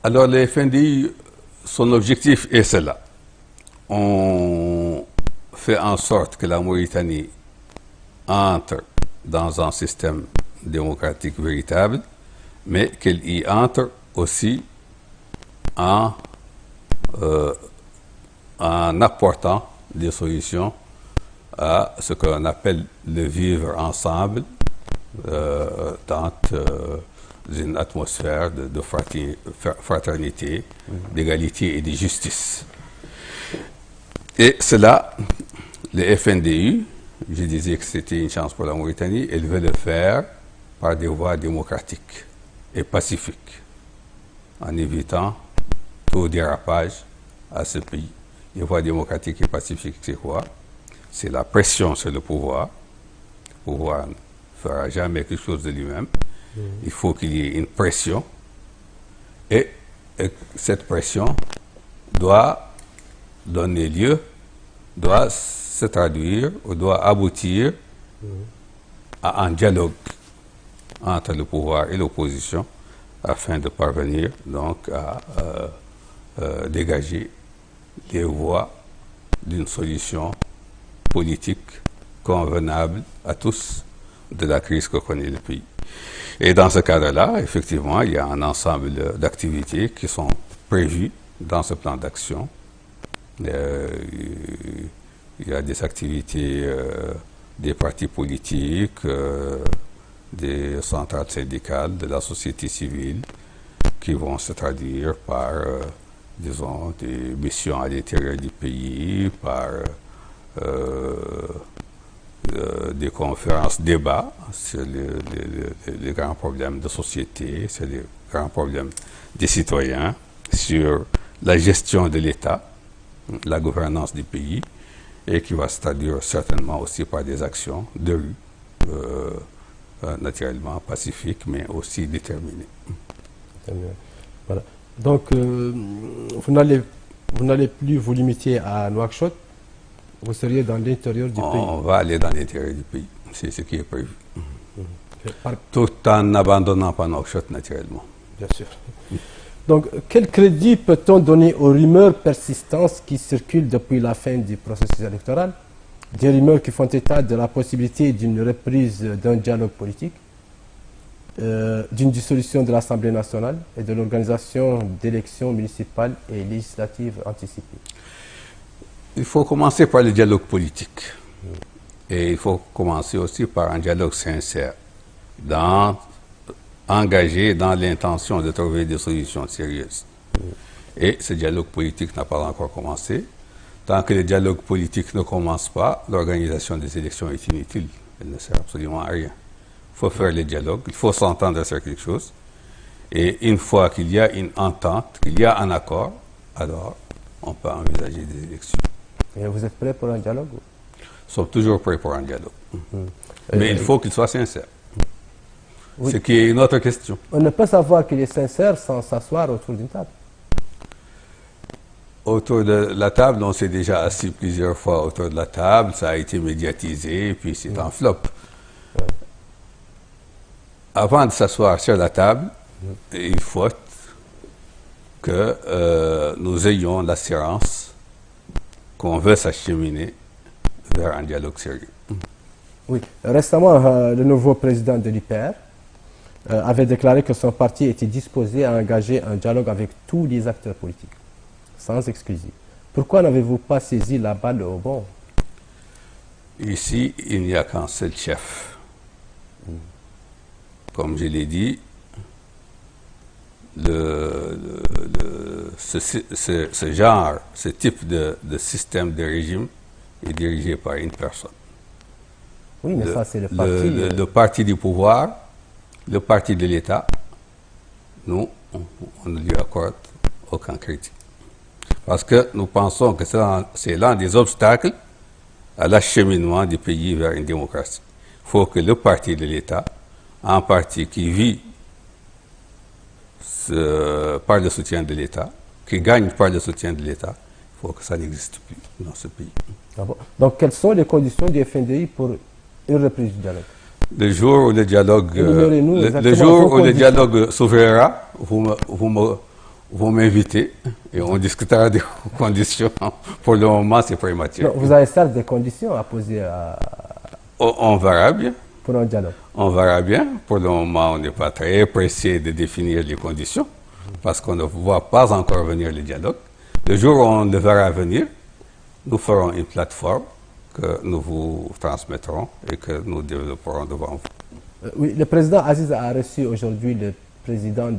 [SPEAKER 2] Alors, le FNDI, son objectif est cela. On fait en sorte que la Mauritanie entre dans un système démocratique véritable, mais qu'elle y entre aussi en apportant des solutions à ce qu'on appelle le vivre ensemble dans une atmosphère de fraternité, d'égalité et de justice. Et cela, le FNDU, je disais que c'était une chance pour la Mauritanie, elle veut le faire par des voies démocratiques et pacifiques, en évitant tout dérapage à ce pays. Les voies démocratiques et pacifiques, c'est quoi? C'est la pression sur le pouvoir. Le pouvoir ne fera jamais quelque chose de lui-même. Il faut qu'il y ait une pression. Et cette pression doit donner lieu, doit se traduire ou doit aboutir à un dialogue entre le pouvoir et l'opposition afin de parvenir donc à dégager les voies d'une solution politique convenable à tous de la crise que connaît le pays. Et dans ce cadre-là, effectivement, il y a un ensemble d'activités qui sont prévues dans ce plan d'action. Il y a des activités des partis politiques, des centrales syndicales, de la société civile, qui vont se traduire par, disons, des missions à l'intérieur du pays, par des conférences, débats sur les grands problèmes de société, sur les grands problèmes des citoyens, sur la gestion de l'État, la gouvernance du pays, et qui va se traduire certainement aussi par des actions de rue naturellement pacifique, mais aussi déterminé.
[SPEAKER 1] Voilà. Donc, vous n'allez plus vous limiter à Nouakchott, vous seriez dans l'intérieur du pays.
[SPEAKER 2] On va aller dans l'intérieur du pays, c'est ce qui est prévu.
[SPEAKER 1] Par-
[SPEAKER 2] Tout en n'abandonnant pas Nouakchott naturellement.
[SPEAKER 1] Bien sûr. Donc, quel crédit peut-on donner aux rumeurs persistantes qui circulent depuis la fin du processus électoral? Des rumeurs qui font état de la possibilité d'une reprise d'un dialogue politique, d'une dissolution de l'Assemblée nationale et de l'organisation d'élections municipales et législatives anticipées.
[SPEAKER 2] Il faut commencer par le dialogue politique. Et il faut commencer aussi par un dialogue sincère, engagé dans l'intention de trouver des solutions sérieuses. Et ce dialogue politique n'a pas encore commencé. Tant que le dialogue politique ne commence pas, l'organisation des élections est inutile. Elle ne sert absolument à rien. Il faut faire le dialogue, il faut s'entendre sur quelque chose. Et une fois qu'il y a une entente, qu'il y a un accord, alors on peut envisager des élections.
[SPEAKER 1] Et vous êtes prêt pour un dialogue?
[SPEAKER 2] Nous sommes toujours prêts pour un dialogue. Mais il faut qu'il soit sincère.
[SPEAKER 1] Oui.
[SPEAKER 2] Ce qui est une autre question.
[SPEAKER 1] On ne peut savoir qu'il est sincère sans s'asseoir autour d'une table.
[SPEAKER 2] Autour de la table, on s'est déjà assis plusieurs fois autour de la table, ça a été médiatisé, puis c'est un flop. Avant de s'asseoir sur la table, il faut que nous ayons l'assurance qu'on veut s'acheminer vers un dialogue sérieux.
[SPEAKER 1] Oui. Récemment, le nouveau président de l'UPR avait déclaré que son parti était disposé à engager un dialogue avec tous les acteurs politiques, sans exclusive. Pourquoi n'avez-vous pas saisi la balle au bon?
[SPEAKER 2] Ici, il n'y a qu'un seul chef. Comme je l'ai dit, ce genre, ce type de système de régime est dirigé par une personne.
[SPEAKER 1] Oui, mais ça, c'est le parti.
[SPEAKER 2] Le parti du pouvoir, le parti de l'État, nous, on ne lui accorde aucun crédit. Parce que nous pensons que c'est l'un des obstacles à l'acheminement du pays vers une démocratie. Il faut que le parti de l'État, un parti qui vit par le soutien de l'État, qui gagne par le soutien de l'État, il faut que ça n'existe plus dans ce pays.
[SPEAKER 1] Ah bon. Donc, quelles sont les conditions du FNDI pour une reprise du dialogue?
[SPEAKER 2] Le jour où le dialogue,
[SPEAKER 1] Énumérez-nous
[SPEAKER 2] le
[SPEAKER 1] exactement
[SPEAKER 2] jour
[SPEAKER 1] vos
[SPEAKER 2] où le
[SPEAKER 1] conditions.
[SPEAKER 2] dialogue s'ouvrira, vous m'invitez et on discutera des conditions. Pour le moment, c'est prématuré.
[SPEAKER 1] Non, vous avez certes des conditions à poser
[SPEAKER 2] On verra bien.
[SPEAKER 1] pour un dialogue.
[SPEAKER 2] On verra bien. Pour le moment, on n'est pas très pressé de définir les conditions parce qu'on ne voit pas encore venir le dialogue. Le jour où on le verra venir, nous ferons une plateforme que nous vous transmettrons et que nous développerons devant vous.
[SPEAKER 1] Oui, le président Aziz a reçu aujourd'hui le président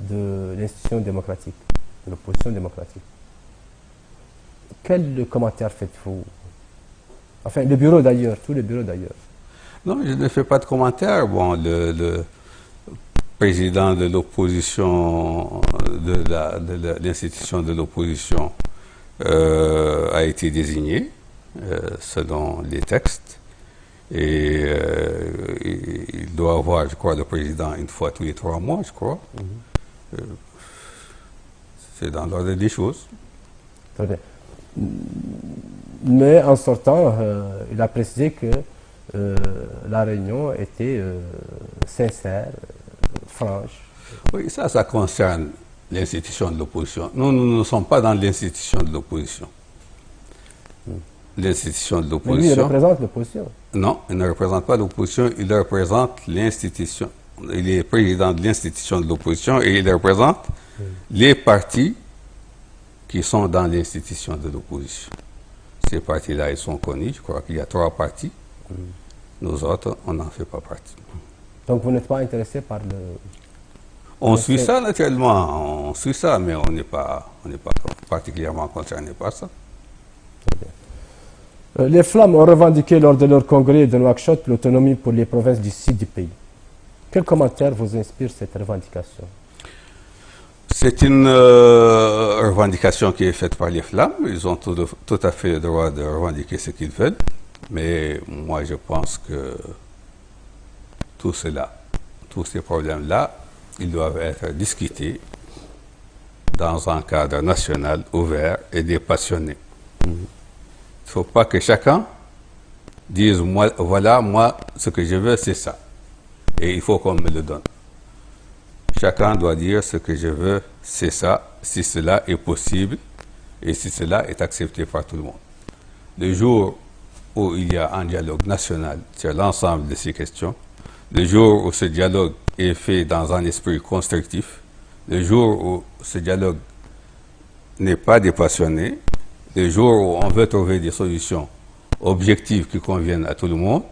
[SPEAKER 1] de l'institution démocratique, de l'opposition démocratique. Quel commentaire faites-vous? Enfin, le bureau d'ailleurs, tous les bureaux d'ailleurs.
[SPEAKER 2] Non, je ne fais pas de commentaire. Bon, le président de l'opposition, de l'institution de l'opposition a été désigné selon les textes. Et il doit avoir, je crois, le président une fois tous les 3 mois, je crois. C'est dans l'ordre des choses.
[SPEAKER 1] Très bien. Mais en sortant, il a précisé que la réunion était sincère, franche.
[SPEAKER 2] Oui, ça concerne l'institution de l'opposition. Nous ne sommes pas dans l'institution de l'opposition. L'institution de
[SPEAKER 1] Mais lui, il
[SPEAKER 2] l'opposition.
[SPEAKER 1] représente l'opposition.
[SPEAKER 2] Non, il ne représente pas l'opposition, il représente l'institution. Il est président de l'institution de l'opposition et il représente les partis qui sont dans l'institution de l'opposition. Ces partis-là, ils sont connus. Je crois qu'il y a 3 partis. Nous autres, on n'en fait pas partie.
[SPEAKER 1] Donc vous n'êtes pas intéressé par le...
[SPEAKER 2] On suit ça naturellement, on suit ça, mais on n'est pas particulièrement concerné par ça.
[SPEAKER 1] Les Flammes ont revendiqué lors de leur congrès de Nouakchott l'autonomie pour les provinces du sud du pays. Quel commentaire vous inspire cette revendication?
[SPEAKER 2] C'est une revendication qui est faite par les Flammes. Ils ont tout à fait le droit de revendiquer ce qu'ils veulent. Mais moi, je pense que tout cela, tous ces problèmes-là, ils doivent être discutés dans un cadre national ouvert et des passionnés. Il ne faut pas que chacun dise, moi, voilà, moi, ce que je veux, c'est ça. Et il faut qu'on me le donne. Chacun doit dire ce que je veux, c'est ça, si cela est possible et si cela est accepté par tout le monde. Le jour où il y a un dialogue national sur l'ensemble de ces questions, le jour où ce dialogue est fait dans un esprit constructif, le jour où ce dialogue n'est pas dépassionné, le jour où on veut trouver des solutions objectives qui conviennent à tout le monde,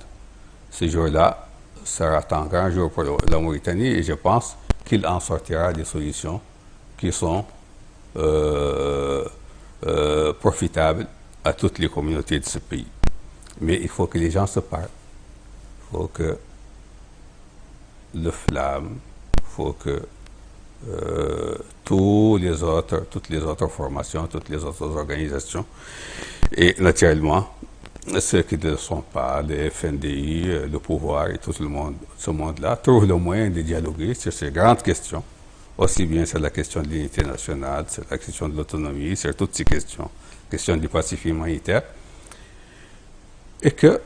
[SPEAKER 2] ce jour-là sera un grand jour pour la Mauritanie et je pense qu'il en sortira des solutions qui sont profitables à toutes les communautés de ce pays. Mais il faut que les gens se parlent. Il faut que le FLAM, il faut que toutes les autres formations, toutes les autres organisations, et naturellement, ceux qui ne sont pas, les FNDI, le pouvoir et tout le monde, ce monde-là, trouvent le moyen de dialoguer sur ces grandes questions, aussi bien sur la question de l'unité nationale, sur la question de l'autonomie, sur toutes ces questions, question du pacifique humanitaire, et que,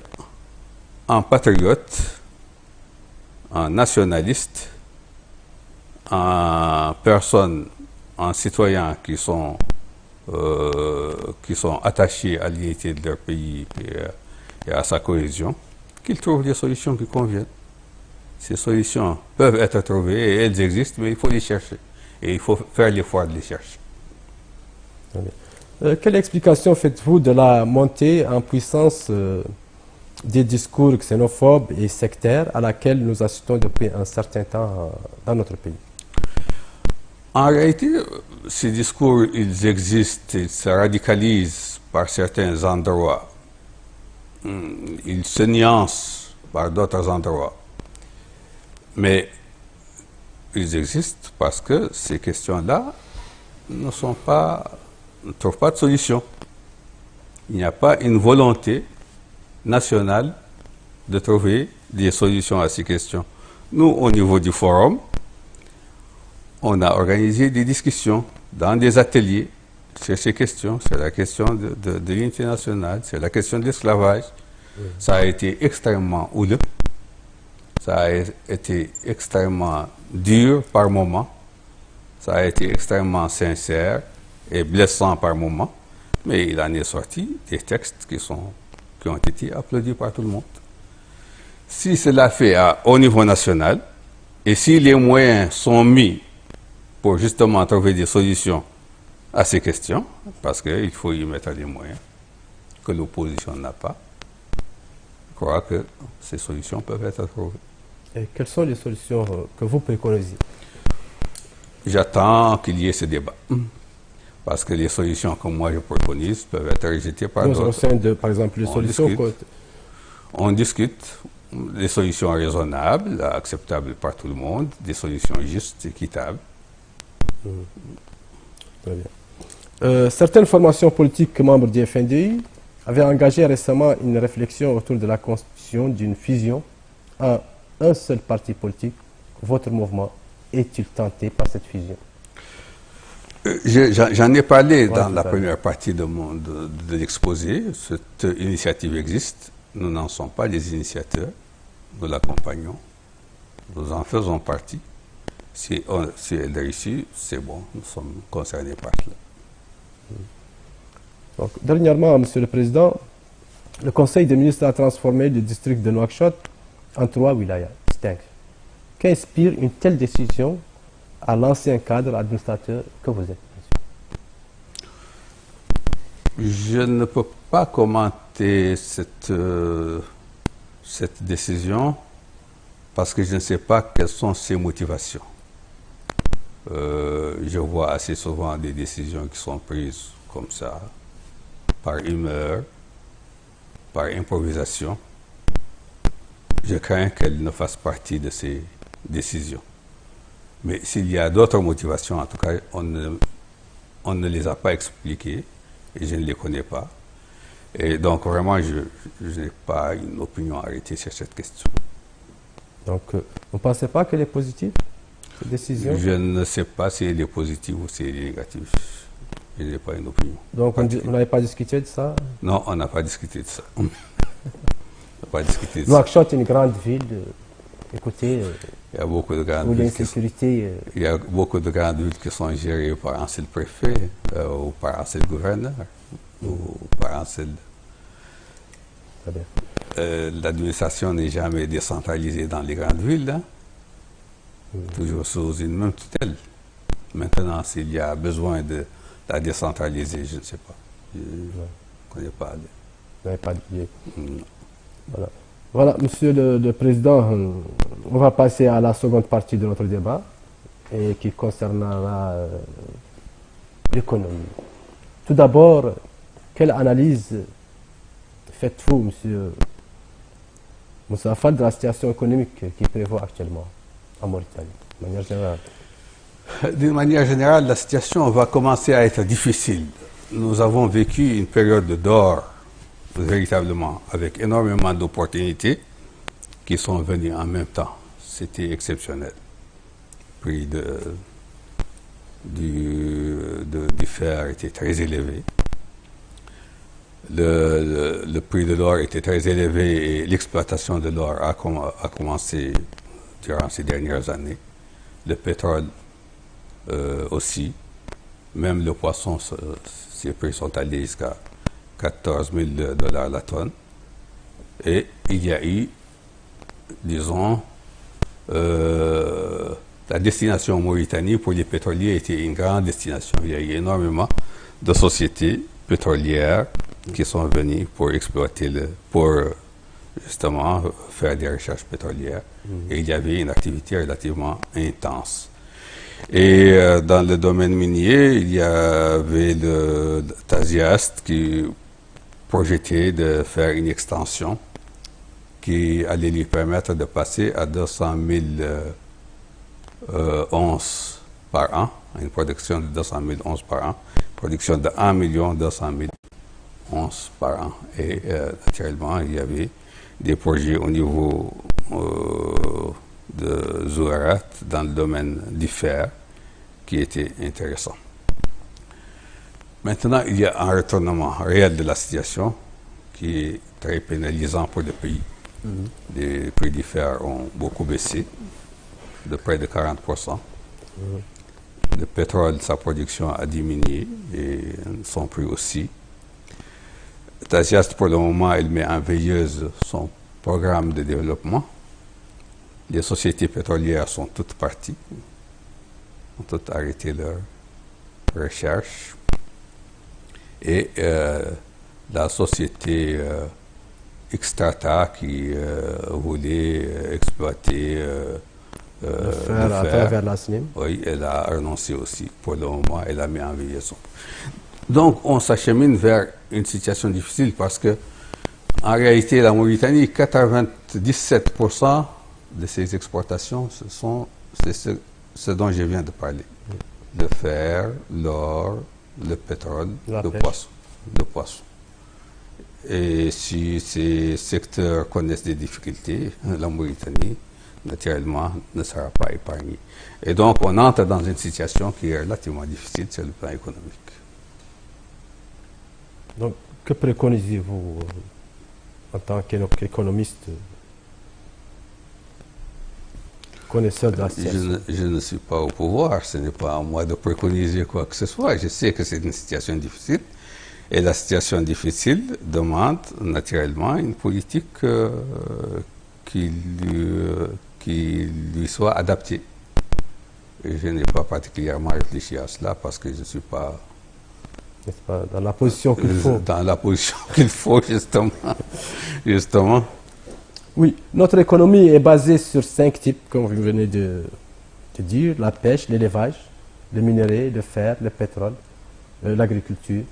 [SPEAKER 2] en patriote, en nationaliste, en personnes, en citoyens qui sont attachés à l'unité de leur pays et à sa cohésion, qu'ils trouvent des solutions qui conviennent. Ces solutions peuvent être trouvées et elles existent, mais il faut les chercher. Et il faut faire l'effort de les chercher.
[SPEAKER 1] Quelle explication faites-vous de la montée en puissance des discours xénophobes et sectaires à laquelle nous assistons depuis un certain temps dans notre pays?
[SPEAKER 2] En réalité, ces discours, ils existent, ils se radicalisent par certains endroits. Ils se nuancent par d'autres endroits. Mais ils existent parce que ces questions-là ne trouvent pas de solution. Il n'y a pas une volonté nationale de trouver des solutions à ces questions. Nous, au niveau du forum, on a organisé des discussions dans des ateliers sur ces questions, sur la question de l'unité nationale, sur la question de l'esclavage. Ça a été extrêmement houleux, ça a été extrêmement dur par moments, ça a été extrêmement sincère et blessant par moments, mais il en est sorti des textes qui ont été applaudis par tout le monde. Si cela fait au niveau national, et si les moyens sont mis pour justement trouver des solutions à ces questions, parce qu'il faut y mettre les moyens que l'opposition n'a pas, je crois que ces solutions peuvent être trouvées.
[SPEAKER 1] Et quelles sont les solutions que vous préconisez?
[SPEAKER 2] J'attends qu'il y ait ce débat. Parce que les solutions que moi je préconise peuvent être rejetées par d'autres.
[SPEAKER 1] Au sein de, par exemple, les solutions...
[SPEAKER 2] On discute des solutions raisonnables, acceptables par tout le monde, des solutions justes, équitables.
[SPEAKER 1] Très bien. Certaines formations politiques membres du FNDI avaient engagé récemment une réflexion autour de la constitution d'une fusion en un seul parti politique. Votre mouvement est-il tenté par cette fusion?
[SPEAKER 2] J'en ai parlé dans la première partie de l'exposé. Cette initiative existe. Nous n'en sommes pas les initiateurs. Nous l'accompagnons. Nous en faisons partie. Si elle réussit, c'est bon. Nous sommes concernés par cela.
[SPEAKER 1] Donc, dernièrement, Monsieur le Président, le Conseil des ministres a transformé le district de Nouakchott en 3 wilayas distincts. Qu'inspire une telle décision à l'ancien cadre administrateur que vous êtes?
[SPEAKER 2] Je ne peux pas commenter cette décision parce que je ne sais pas quelles sont ses motivations. Je vois assez souvent des décisions qui sont prises comme ça, par humeur, par improvisation. Je crains qu'elle ne fasse partie de ces décisions. Mais s'il y a d'autres motivations, en tout cas, on ne les a pas expliquées et je ne les connais pas. Et donc, vraiment, je n'ai pas une opinion arrêtée sur cette question.
[SPEAKER 1] Donc, vous ne pensez pas qu'elle est positive, cette décision?
[SPEAKER 2] Je ne sais pas si elle est positive ou si elle est négative. Je n'ai pas une opinion.
[SPEAKER 1] Donc, vous
[SPEAKER 2] particulière.
[SPEAKER 1] n'avez pas discuté de ça?
[SPEAKER 2] Non, on n'a pas discuté de ça. On n'a pas discuté de ça.
[SPEAKER 1] Nouakchott est une grande ville. Écoutez,
[SPEAKER 2] Il y a beaucoup de grandes
[SPEAKER 1] où
[SPEAKER 2] villes
[SPEAKER 1] l'insécurité...
[SPEAKER 2] il y a beaucoup de grandes villes qui sont gérées par un seul préfet, ou par un seul gouverneur, ou par un seul...
[SPEAKER 1] Très bien.
[SPEAKER 2] L'administration n'est jamais décentralisée dans les grandes villes, hein. Toujours sous une même tutelle. Maintenant, s'il y a besoin de la décentraliser, je ne sais pas. Je ne connais pas.
[SPEAKER 1] Vous n'avez pas d'idée.
[SPEAKER 2] Non.
[SPEAKER 1] Voilà. Voilà, Monsieur le Président, on va passer à la seconde partie de notre débat et qui concernera l'économie. Tout d'abord, quelle analyse faites-vous, Monsieur Moussa Fall, de la situation économique qui prévaut actuellement en Mauritanie, de manière générale?
[SPEAKER 2] D'une manière générale, la situation va commencer à être difficile. Nous avons vécu une période d'or, véritablement, avec énormément d'opportunités qui sont venues en même temps. C'était exceptionnel. Le prix du fer était très élevé. Le prix de l'or était très élevé et l'exploitation de l'or a commencé durant ces dernières années. Le pétrole aussi. Même le poisson, ses prix sont allés jusqu'à 14 000 $ la tonne. Et il y a eu, disons, la destination Mauritanie pour les pétroliers était une grande destination. Il y a eu énormément de sociétés pétrolières qui sont venues pour exploiter, pour justement faire des recherches pétrolières. Et il y avait une activité relativement intense. Et dans le domaine minier, il y avait le Taziast qui projetait de faire une extension qui allait lui permettre de passer à 200 000 onces par an, une production de 200 000 onces par an, production de 1 200 000 onces par an. Et naturellement, il y avait des projets au niveau de Zouarat dans le domaine du fer qui était intéressant. Maintenant, il y a un retournement réel de la situation qui est très pénalisant pour le pays. Les prix du fer ont beaucoup baissé, de près de 40%. Le pétrole, sa production a diminué et son prix aussi. Taziast, pour le moment, elle met en veilleuse son programme de développement. Les sociétés pétrolières sont toutes parties, ont toutes arrêté leurs recherches. Et la société Xstrata qui voulait exploiter
[SPEAKER 1] Le fer à travers la SNIM.
[SPEAKER 2] oui, elle a renoncé aussi. Pour le moment, elle a mis en veilleuse. Donc, on s'achemine vers une situation difficile parce que, en réalité, la Mauritanie, 97% de ses exportations, c'est ce dont je viens de parler. Le fer, l'or, le pétrole, le poisson. Et si ces secteurs connaissent des difficultés, la Mauritanie, naturellement, ne sera pas épargnée. Et donc, on entre dans une situation qui est relativement difficile sur le plan économique.
[SPEAKER 1] Donc, que préconisez-vous en tant qu'économiste, connaisseur de la situation?
[SPEAKER 2] Je ne suis pas au pouvoir, ce n'est pas à moi de préconiser quoi que ce soit. Je sais que c'est une situation difficile. Et la situation difficile demande naturellement une politique qui lui soit adaptée. Et je n'ai pas particulièrement réfléchi à cela parce que je ne suis pas...
[SPEAKER 1] N'est-ce pas, dans la position qu'il faut.
[SPEAKER 2] Dans la position qu'il faut, justement.
[SPEAKER 1] Oui, notre économie est basée sur 5 types, comme vous venez de dire, la pêche, l'élevage, le minerai, le fer, le pétrole, l'agriculture,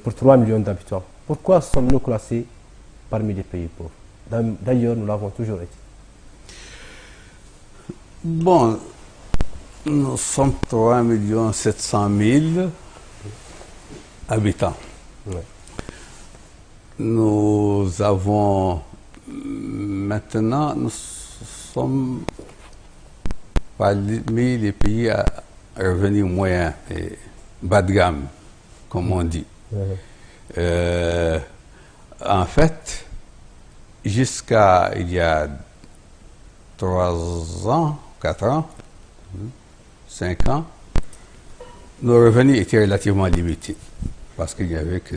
[SPEAKER 1] pour 3 millions d'habitants. Pourquoi sommes-nous classés parmi les pays pauvres? D'ailleurs, nous l'avons toujours été.
[SPEAKER 2] Bon, nous sommes 3 700 000 habitants.
[SPEAKER 1] Ouais.
[SPEAKER 2] Nous avons maintenant, sommes parmi les pays à revenu moyen et bas de gamme, comme on dit. En fait, jusqu'à il y a 3 ans, 4 ans, 5 ans, nos revenus étaient relativement limités parce qu'il n'y avait que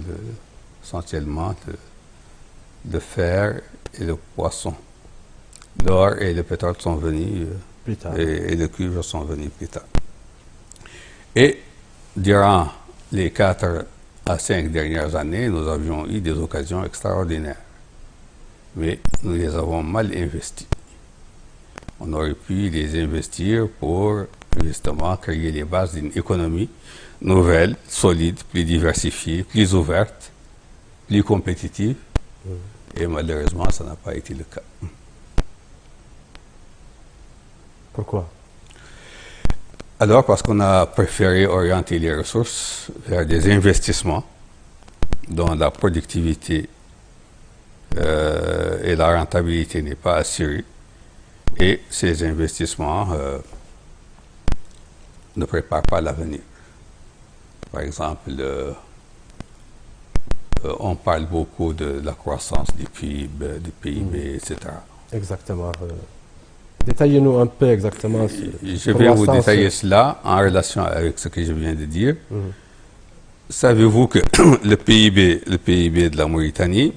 [SPEAKER 2] essentiellement le fer et le poisson. L'or et le pétrole sont venus
[SPEAKER 1] Plus tard.
[SPEAKER 2] et le cuivre sont venus plus tard. Et durant les 4 à 5 dernières années, nous avions eu des occasions extraordinaires. Mais nous les avons mal investis. On aurait pu les investir pour justement créer les bases d'une économie nouvelle, solide, plus diversifiée, plus ouverte, plus compétitive. Et malheureusement, ça n'a pas été le cas.
[SPEAKER 1] Pourquoi?
[SPEAKER 2] Alors, parce qu'on a préféré orienter les ressources vers des investissements dont la productivité et la rentabilité n'est pas assurée. Et ces investissements ne préparent pas l'avenir. Par exemple, on parle beaucoup de la croissance du PIB, etc.
[SPEAKER 1] Exactement. Détaillez-nous un peu exactement.
[SPEAKER 2] Je vais vous détailler cela en relation avec ce que je viens de dire. Savez-vous que le PIB de la Mauritanie,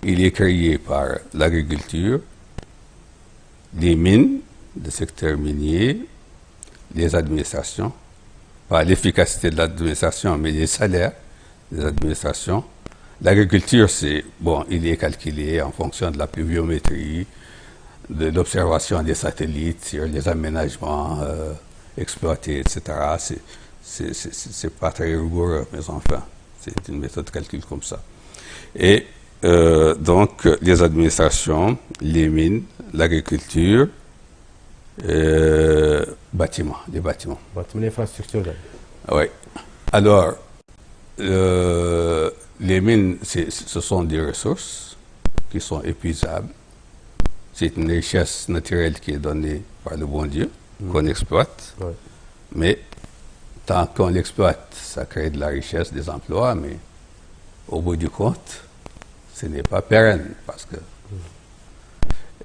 [SPEAKER 2] il est créé par l'agriculture, les mines, le secteur minier, les administrations, pas l'efficacité de l'administration, mais les salaires des administrations. L'agriculture, il est calculé en fonction de la pluviométrie, de l'observation des satellites sur les aménagements exploités, etc. C'est pas très rigoureux, mais enfin, c'est une méthode de calcul comme ça. Et donc, les administrations, les mines, l'agriculture, les bâtiments.
[SPEAKER 1] Bâtiments, l'infrastructure.
[SPEAKER 2] Oui. Alors, les mines, ce sont des ressources qui sont épuisables. C'est une richesse naturelle qui est donnée par le bon Dieu, qu'on exploite.
[SPEAKER 1] Ouais.
[SPEAKER 2] Mais tant qu'on l'exploite, ça crée de la richesse, des emplois, mais au bout du compte, ce n'est pas pérenne parce que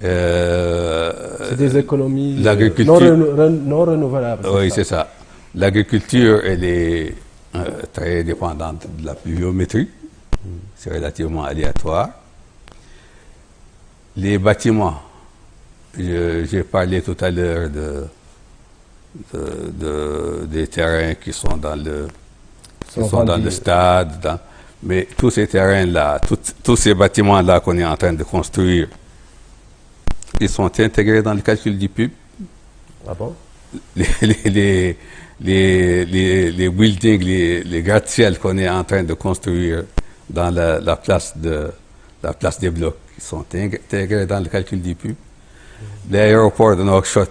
[SPEAKER 1] c'est des économies non renouvelables.
[SPEAKER 2] Oui, c'est ça. L'agriculture, elle est très dépendante de la pluviométrie. C'est relativement aléatoire. Les bâtiments, j'ai parlé tout à l'heure des terrains qui sont dans le stade, mais tous ces terrains-là, tous ces bâtiments-là qu'on est en train de construire, ils sont intégrés dans le calcul du PIB.
[SPEAKER 1] Ah bon?
[SPEAKER 2] Les buildings, les gratte-ciel qu'on est en train de construire dans la place des blocs, ils sont intégrés dans le calcul du PIB. L'aéroport de Nouakchott,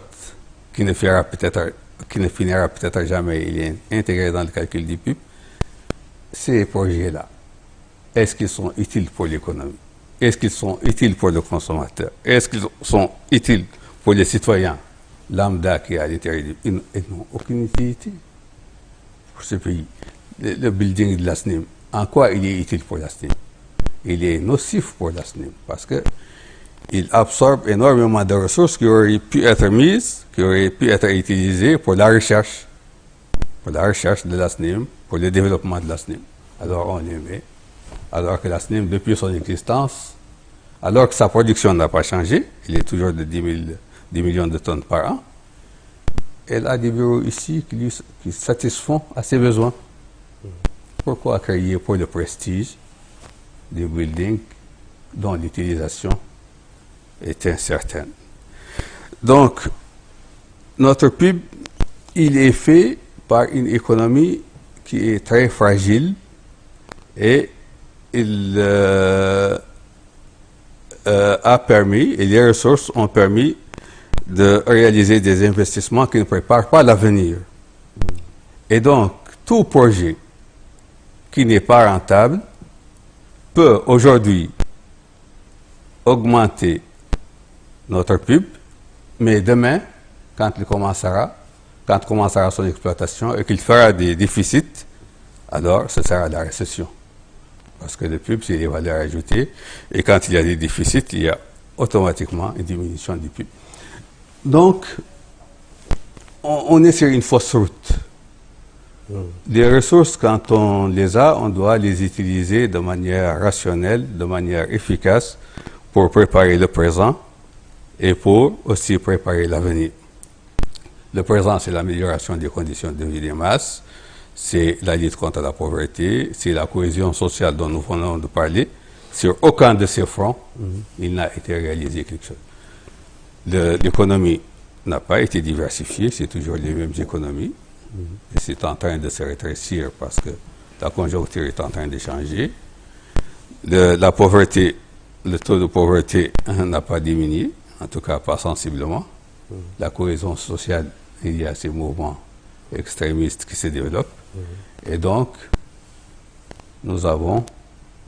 [SPEAKER 2] qui ne finira peut-être jamais, il est intégré dans le calcul du PIB. Ces projets-là, est-ce qu'ils sont utiles pour l'économie? Est-ce qu'ils sont utiles pour le consommateur? Est-ce qu'ils sont utiles pour les citoyens lambda qui est à l'intérieur du pays? Ils n'ont aucune utilité pour ce pays. Le building de la SNIM, en quoi il est utile pour la SNIM? Il est nocif pour la SNIM parce qu'il absorbe énormément de ressources qui auraient pu être mises, qui auraient pu être utilisées pour la recherche de la SNIM, pour le développement de la SNIM. Alors on les met, alors que la SNIM, depuis son existence, alors que sa production n'a pas changé, il est toujours de 10 millions de tonnes par an, elle a des bureaux ici qui satisfont à ses besoins. Pourquoi créer pour le prestige des buildings dont l'utilisation est incertaine? Donc, notre PIB, il est fait par une économie qui est très fragile et il a permis, et les ressources ont permis de réaliser des investissements qui ne préparent pas l'avenir. Et donc, tout projet qui n'est pas rentable peut aujourd'hui augmenter notre pub, mais demain, quand commencera son exploitation et qu'il fera des déficits, alors ce sera la récession. Parce que le PIB, c'est les valeurs ajoutées. Et quand il y a des déficits, il y a automatiquement une diminution du PIB. Donc, on est sur une fausse route. Les ressources, quand on les a, on doit les utiliser de manière rationnelle, de manière efficace pour préparer le présent et pour aussi préparer l'avenir. Le présent, c'est l'amélioration des conditions de vie des masses, c'est la lutte contre la pauvreté, c'est la cohésion sociale dont nous venons de parler. Sur aucun de ces fronts, il n'a été réalisé quelque chose. L'économie n'a pas été diversifiée, c'est toujours les mêmes économies. Et c'est en train de se rétrécir parce que la conjoncture est en train de changer. La pauvreté, le taux de pauvreté n'a pas diminué, en tout cas pas sensiblement. La cohésion sociale, il y a ces mouvements extrémistes qui se développent. Et donc, nous avons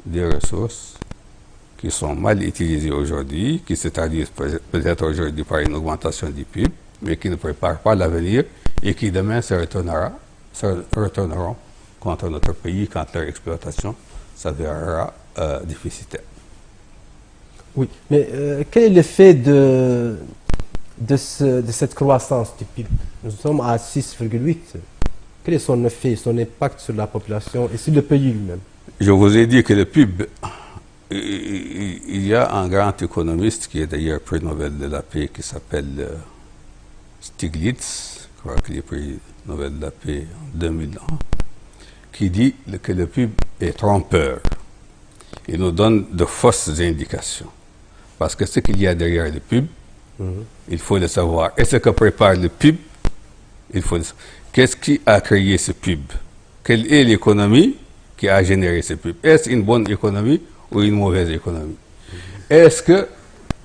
[SPEAKER 2] des ressources qui sont mal utilisées aujourd'hui, qui se traduisent peut-être aujourd'hui par une augmentation du PIB, mais qui ne préparent pas l'avenir et qui demain se retourneront contre notre pays quand leur exploitation s'avérera déficitaire.
[SPEAKER 1] Oui, mais quel est l'effet de cette croissance du PIB? Nous sommes à 6,8. Quel est son effet, son impact sur la population et sur le pays lui-même?
[SPEAKER 2] Je vous ai dit que le PIB, il y a un grand économiste qui est d'ailleurs prix Nobel de la paix qui s'appelle Stiglitz, je crois qu'il est prix Nobel de la paix en 2001, qui dit que le PIB est trompeur. Il nous donne de fausses indications. Parce que ce qu'il y a derrière le PIB, il faut le savoir. Et ce que prépare le PIB, il faut le savoir. Qu'est-ce qui a créé ce PIB? Quelle est l'économie qui a généré ce PIB? Est-ce une bonne économie ou une mauvaise économie? Est-ce que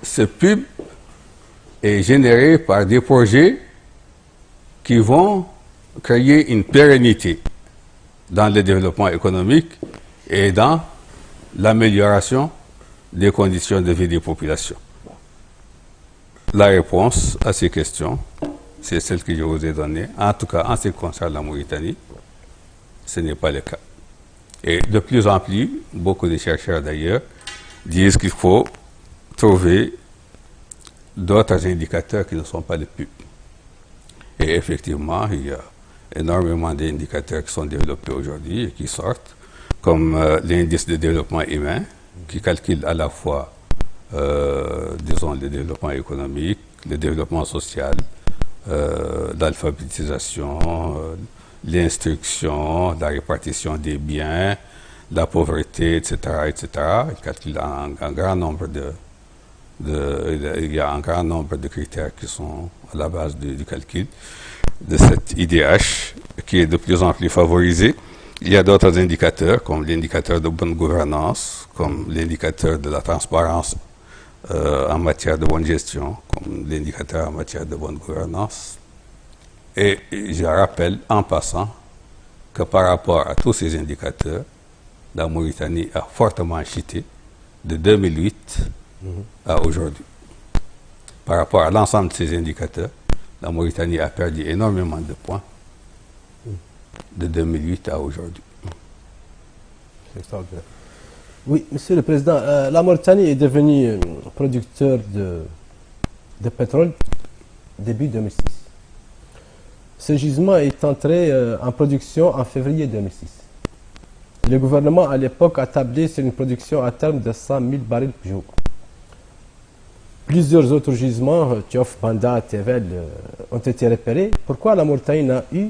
[SPEAKER 2] ce PIB est généré par des projets qui vont créer une pérennité dans le développement économique et dans l'amélioration des conditions de vie des populations? La réponse à ces questions, c'est celle que je vous ai donnée. En tout cas, en ce qui concerne la Mauritanie, ce n'est pas le cas. Et de plus en plus, beaucoup de chercheurs d'ailleurs disent qu'il faut trouver d'autres indicateurs qui ne sont pas le PIB. Et effectivement, il y a énormément d'indicateurs qui sont développés aujourd'hui et qui sortent, comme l'indice de développement humain, qui calcule à la fois, disons, le développement économique, le développement social, l'alphabétisation, l'instruction, la répartition des biens, la pauvreté, etc., etc. Il calcule un grand nombre il y a un grand nombre de critères qui sont à la base du calcul de cette IDH qui est de plus en plus favorisée. Il y a d'autres indicateurs comme l'indicateur de bonne gouvernance, comme l'indicateur de la transparence en matière de bonne gestion, comme l'indicateur en matière de bonne gouvernance. Et je rappelle en passant que par rapport à tous ces indicateurs, la Mauritanie a fortement chuté de 2008 à aujourd'hui. Par rapport à l'ensemble de ces indicateurs, la Mauritanie a perdu énormément de points de 2008 à aujourd'hui.
[SPEAKER 1] C'est extraordinaire. Oui, Monsieur le Président, la Mauritanie est devenue producteur de pétrole début 2006. Ce gisement est entré en production en février 2006. Le gouvernement à l'époque a tablé sur une production à terme de 100 000 barils par jour. Plusieurs autres gisements, Tiof, Banda, Tevel, ont été repérés. Pourquoi la Mauritanie n'a eu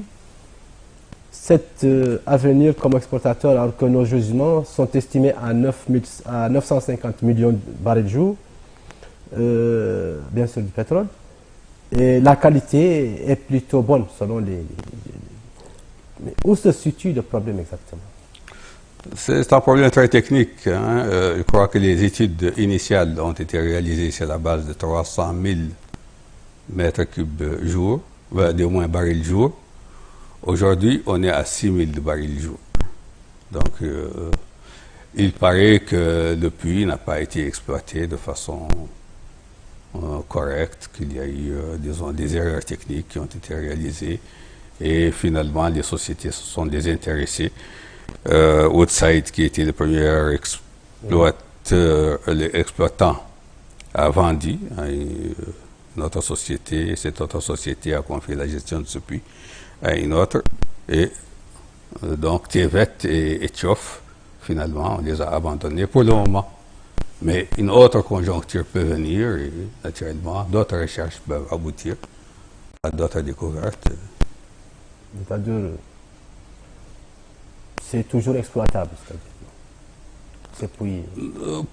[SPEAKER 1] cet avenir comme exportateur alors que nos gisements sont estimés à 950 millions de barils jour, bien sûr du pétrole, et la qualité est plutôt bonne selon les... Mais où se situe le problème exactement?
[SPEAKER 2] C'est un problème très technique. Je crois que les études initiales ont été réalisées sur la base de 300 000 mètres cubes jour, de moins barils jour. Aujourd'hui, on est à 6 000 barils jour. Donc, il paraît que le puits n'a pas été exploité de façon correcte, qu'il y a eu, disons, des erreurs techniques qui ont été réalisées. Et finalement, les sociétés se sont désintéressées. Woodside, qui était le premier exploitant, a vendu à une autre société. Et cette autre société a confié la gestion de ce puits à une autre. Et donc, Tevet et Tchof, finalement, on les a abandonnés pour le moment. Mais une autre conjoncture peut venir et naturellement, d'autres recherches peuvent aboutir à d'autres découvertes.
[SPEAKER 1] C'est-à-dire, c'est toujours exploitable, c'est puis.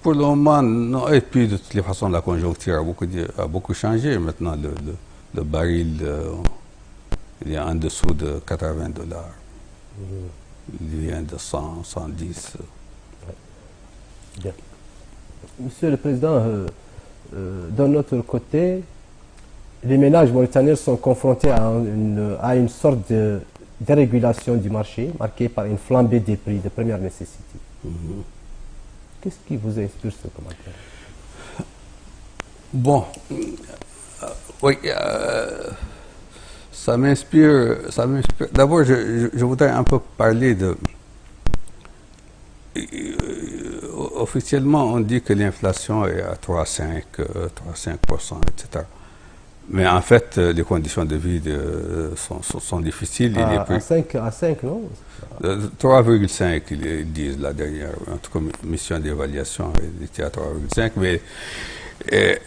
[SPEAKER 2] Pour le moment, non. Et puis, de toutes les façons, la conjoncture a beaucoup changé. Maintenant, le baril, il est en dessous de $80. Il vient de 100, 110.
[SPEAKER 1] Bien. Monsieur le Président, d'un autre côté, les ménages mauritaniens sont confrontés à une sorte de dérégulation du marché marquée par une flambée des prix de première nécessité. Qu'est-ce qui vous inspire ce commentaire?
[SPEAKER 2] Bon, oui, ça m'inspire. D'abord, je voudrais un peu parler de... Officiellement, on dit que l'inflation est à 3,5%, etc. Mais en fait, les conditions de vie sont difficiles. Et les prix,
[SPEAKER 1] à 5, non?
[SPEAKER 2] 3,5, ils disent la dernière. En tout cas, mission d'évaluation était à 3,5, mais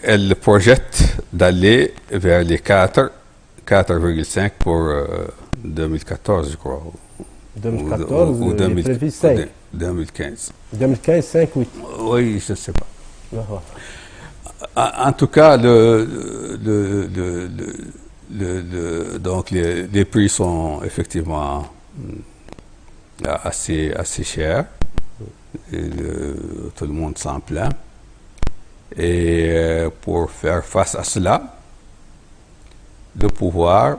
[SPEAKER 2] elle projette d'aller vers les 4,5 pour 2014, je crois.
[SPEAKER 1] 2014, ou 5.
[SPEAKER 2] 2015.
[SPEAKER 1] 2015, 5, oui.
[SPEAKER 2] Oui, je ne sais pas.
[SPEAKER 1] Ah,
[SPEAKER 2] En tout cas, donc les prix sont effectivement assez chers. Et tout le monde s'en plaint. Et pour faire face à cela, le pouvoir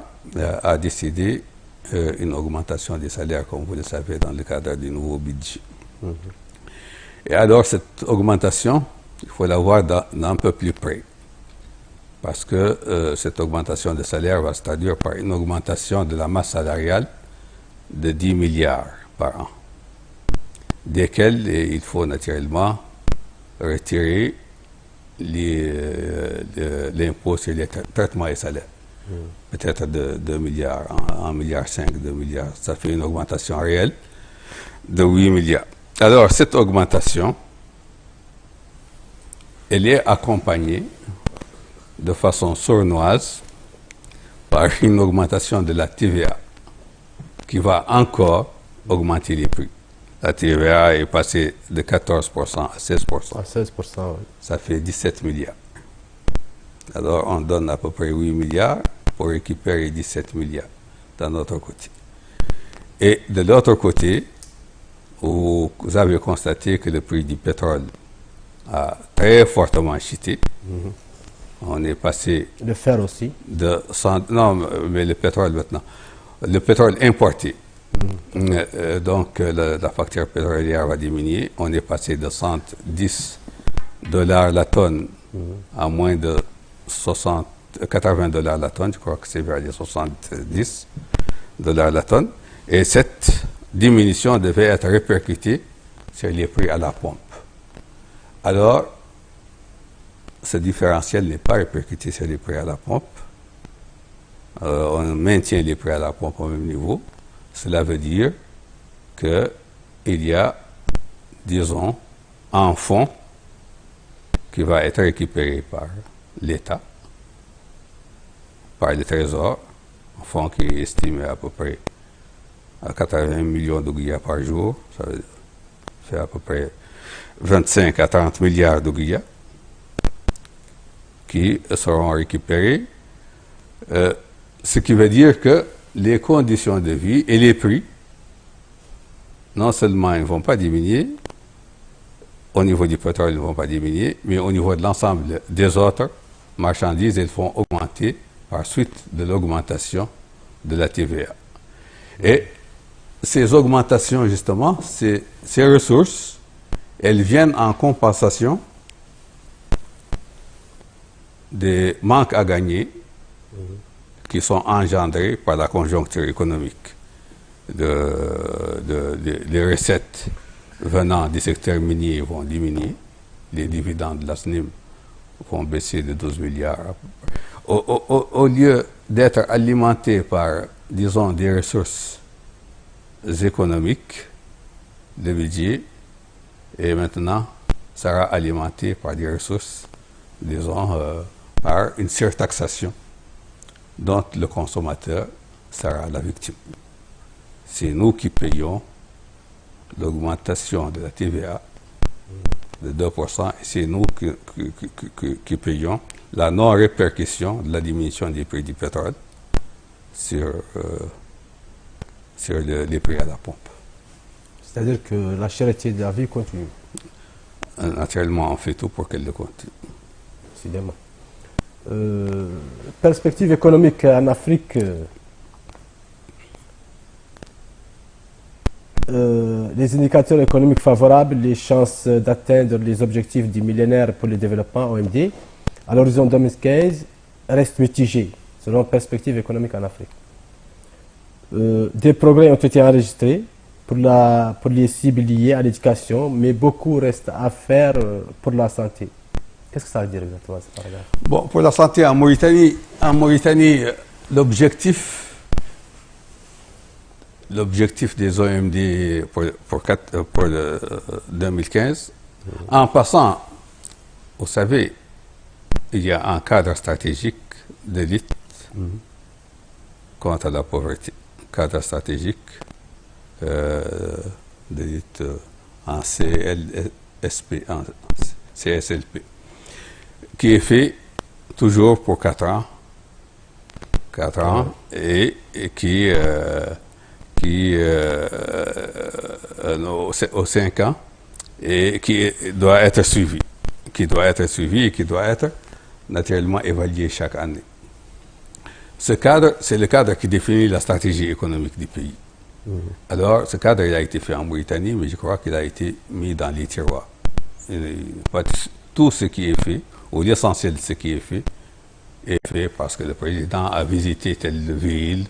[SPEAKER 2] a décidé une augmentation des salaires, comme vous le savez, dans le cadre du nouveau budget. Et alors, cette augmentation, il faut la voir d'un peu plus près. Parce que cette augmentation de salaire va se traduire par une augmentation de la masse salariale de 10 milliards par an, desquels il faut naturellement retirer l'impôt sur les traitements et salaires. Peut-être de 2 milliards, 1,5 milliard, 2 milliards. Ça fait une augmentation réelle de 8 milliards. Alors, cette augmentation, elle est accompagnée de façon sournoise par une augmentation de la TVA qui va encore augmenter les prix. La TVA est passée de 14% à 16%.
[SPEAKER 1] À 16%, oui.
[SPEAKER 2] Ça fait 17 milliards. Alors, on donne à peu près 8 milliards pour récupérer 17 milliards d'un autre côté. Et de l'autre côté, vous avez constaté que le prix du pétrole a très fortement chuté. On est passé...
[SPEAKER 1] Le fer aussi.
[SPEAKER 2] Non, mais le pétrole maintenant. Le pétrole importé. Donc, la facture pétrolière va diminuer. On est passé de $110 la tonne à moins de $80 la tonne. Je crois que c'est vers les $70 la tonne. Et cette diminution devait être répercutée sur les prix à la pompe. Alors, ce différentiel n'est pas répercuté sur les prix à la pompe. On maintient les prix à la pompe au même niveau. Cela veut dire qu'il y a, disons, un fonds qui va être récupéré par l'État, par le Trésor, un fonds qui est estimé à peu près à 80 millions d'ouguiyas par jour. Ça fait à peu près 25 à 30 milliards d'ouguiyas qui seront récupérés. Ce qui veut dire que les conditions de vie et les prix, non seulement ils ne vont pas diminuer, au niveau du pétrole, ils ne vont pas diminuer, mais au niveau de l'ensemble des autres marchandises, ils vont augmenter par suite de l'augmentation de la TVA. Et ces augmentations, justement, ces ressources, elles viennent en compensation des manques à gagner qui sont engendrés par la conjoncture économique. Les recettes venant du secteur minier vont diminuer, les dividendes de la SNIM vont baisser de 12 milliards. Au lieu d'être alimentés par, disons, des ressources économiques, le budget est maintenant sera alimenté par des ressources, disons, par une surtaxation dont le consommateur sera la victime. C'est nous qui payons l'augmentation de la TVA de 2% et c'est nous qui payons la non-répercussion de la diminution des prix du pétrole sur les prix à la pompe.
[SPEAKER 1] C'est-à-dire que la cherté de la vie continue.
[SPEAKER 2] Naturellement, on fait tout pour qu'elle le continue.
[SPEAKER 1] Décidément. Perspective économique en Afrique. Les indicateurs économiques favorables, les chances d'atteindre les objectifs du millénaire pour le développement OMD à l'horizon 2015 restent mitigés selon perspective économique en Afrique. Des progrès ont été enregistrés pour les cibles liées à l'éducation, mais beaucoup reste à faire pour la santé. Qu'est-ce que ça veut dire exactement ce paragraphe?
[SPEAKER 2] Bon, pour la santé en Mauritanie, l'objectif des OMD pour 2015, en passant, vous savez, il y a un cadre stratégique de lutte contre la pauvreté, cadre stratégique de lutte en CSLP, qui est fait toujours pour 4 ans, et qui aux 5 ans, et qui doit être suivi, et qui doit être naturellement évalué chaque année. Ce cadre, c'est le cadre qui définit la stratégie économique du pays. Alors, ce cadre, il a été fait en Mauritanie, mais je crois qu'il a été mis dans les tiroirs. Tout ce qui est fait, ou l'essentiel de ce qui est fait parce que le président a visité telle ville,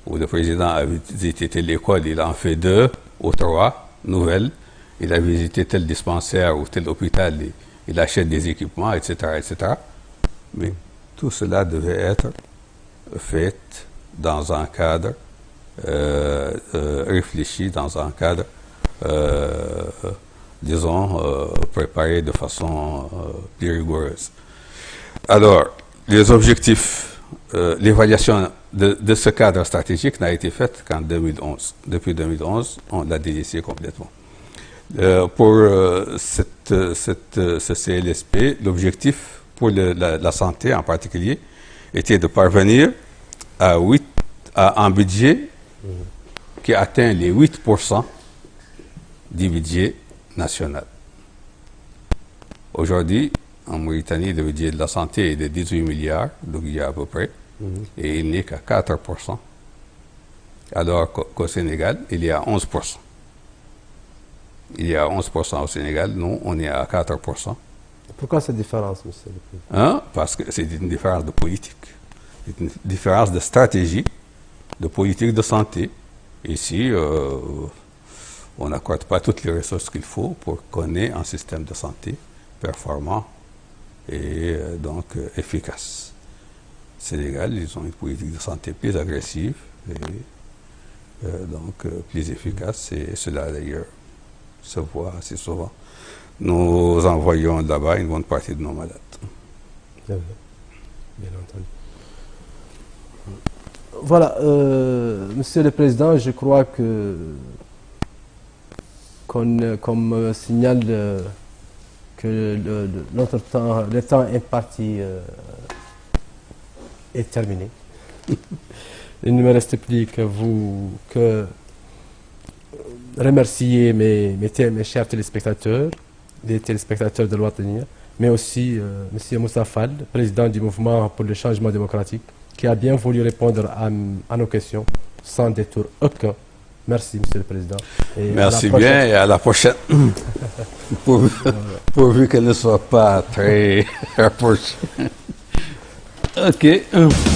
[SPEAKER 2] ou le président a visité telle école, il en fait 2 ou 3 nouvelles, il a visité tel dispensaire ou tel hôpital, il achète des équipements, etc., etc. Mais tout cela devait être fait dans un cadre réfléchi, dans un cadre, disons, préparé de façon plus rigoureuse. Alors, les objectifs, l'évaluation de ce cadre stratégique n'a été faite qu'en 2011. Depuis 2011, on l'a délaissé complètement. Pour ce CLSP, l'objectif pour la santé en particulier était de parvenir à un budget qui atteint les 8% du budget national. Aujourd'hui, en Mauritanie, le budget de la santé est de 18 milliards, donc il y a à peu près, et il n'est qu'à 4%, alors qu'au Sénégal, il y a 11%. Il y a 11% au Sénégal, nous, on est à 4%.
[SPEAKER 1] Pourquoi cette différence, monsieur le Président?
[SPEAKER 2] Parce que c'est une différence de politique, c'est une différence de stratégie, de politique de santé. Ici, on n'accorde pas toutes les ressources qu'il faut pour qu'on ait un système de santé performant et donc efficace. Sénégal, ils ont une politique de santé plus agressive et donc plus efficace, et cela d'ailleurs se voit assez souvent. Nous envoyons là-bas une bonne partie de nos malades.
[SPEAKER 1] Bien entendu. Voilà, Monsieur le Président, je crois que comme signale que le temps imparti est terminé. Il ne me reste plus que remercier mes chers téléspectateurs, les téléspectateurs de l'Ouattania, mais aussi M. Moussa Fall, président du mouvement pour le changement démocratique, qui a bien voulu répondre à nos questions sans détour aucun. Merci, Monsieur le Président.
[SPEAKER 2] Et merci bien, et à la prochaine. Pourvu qu'elle ne soit pas très rapprochée. Ok.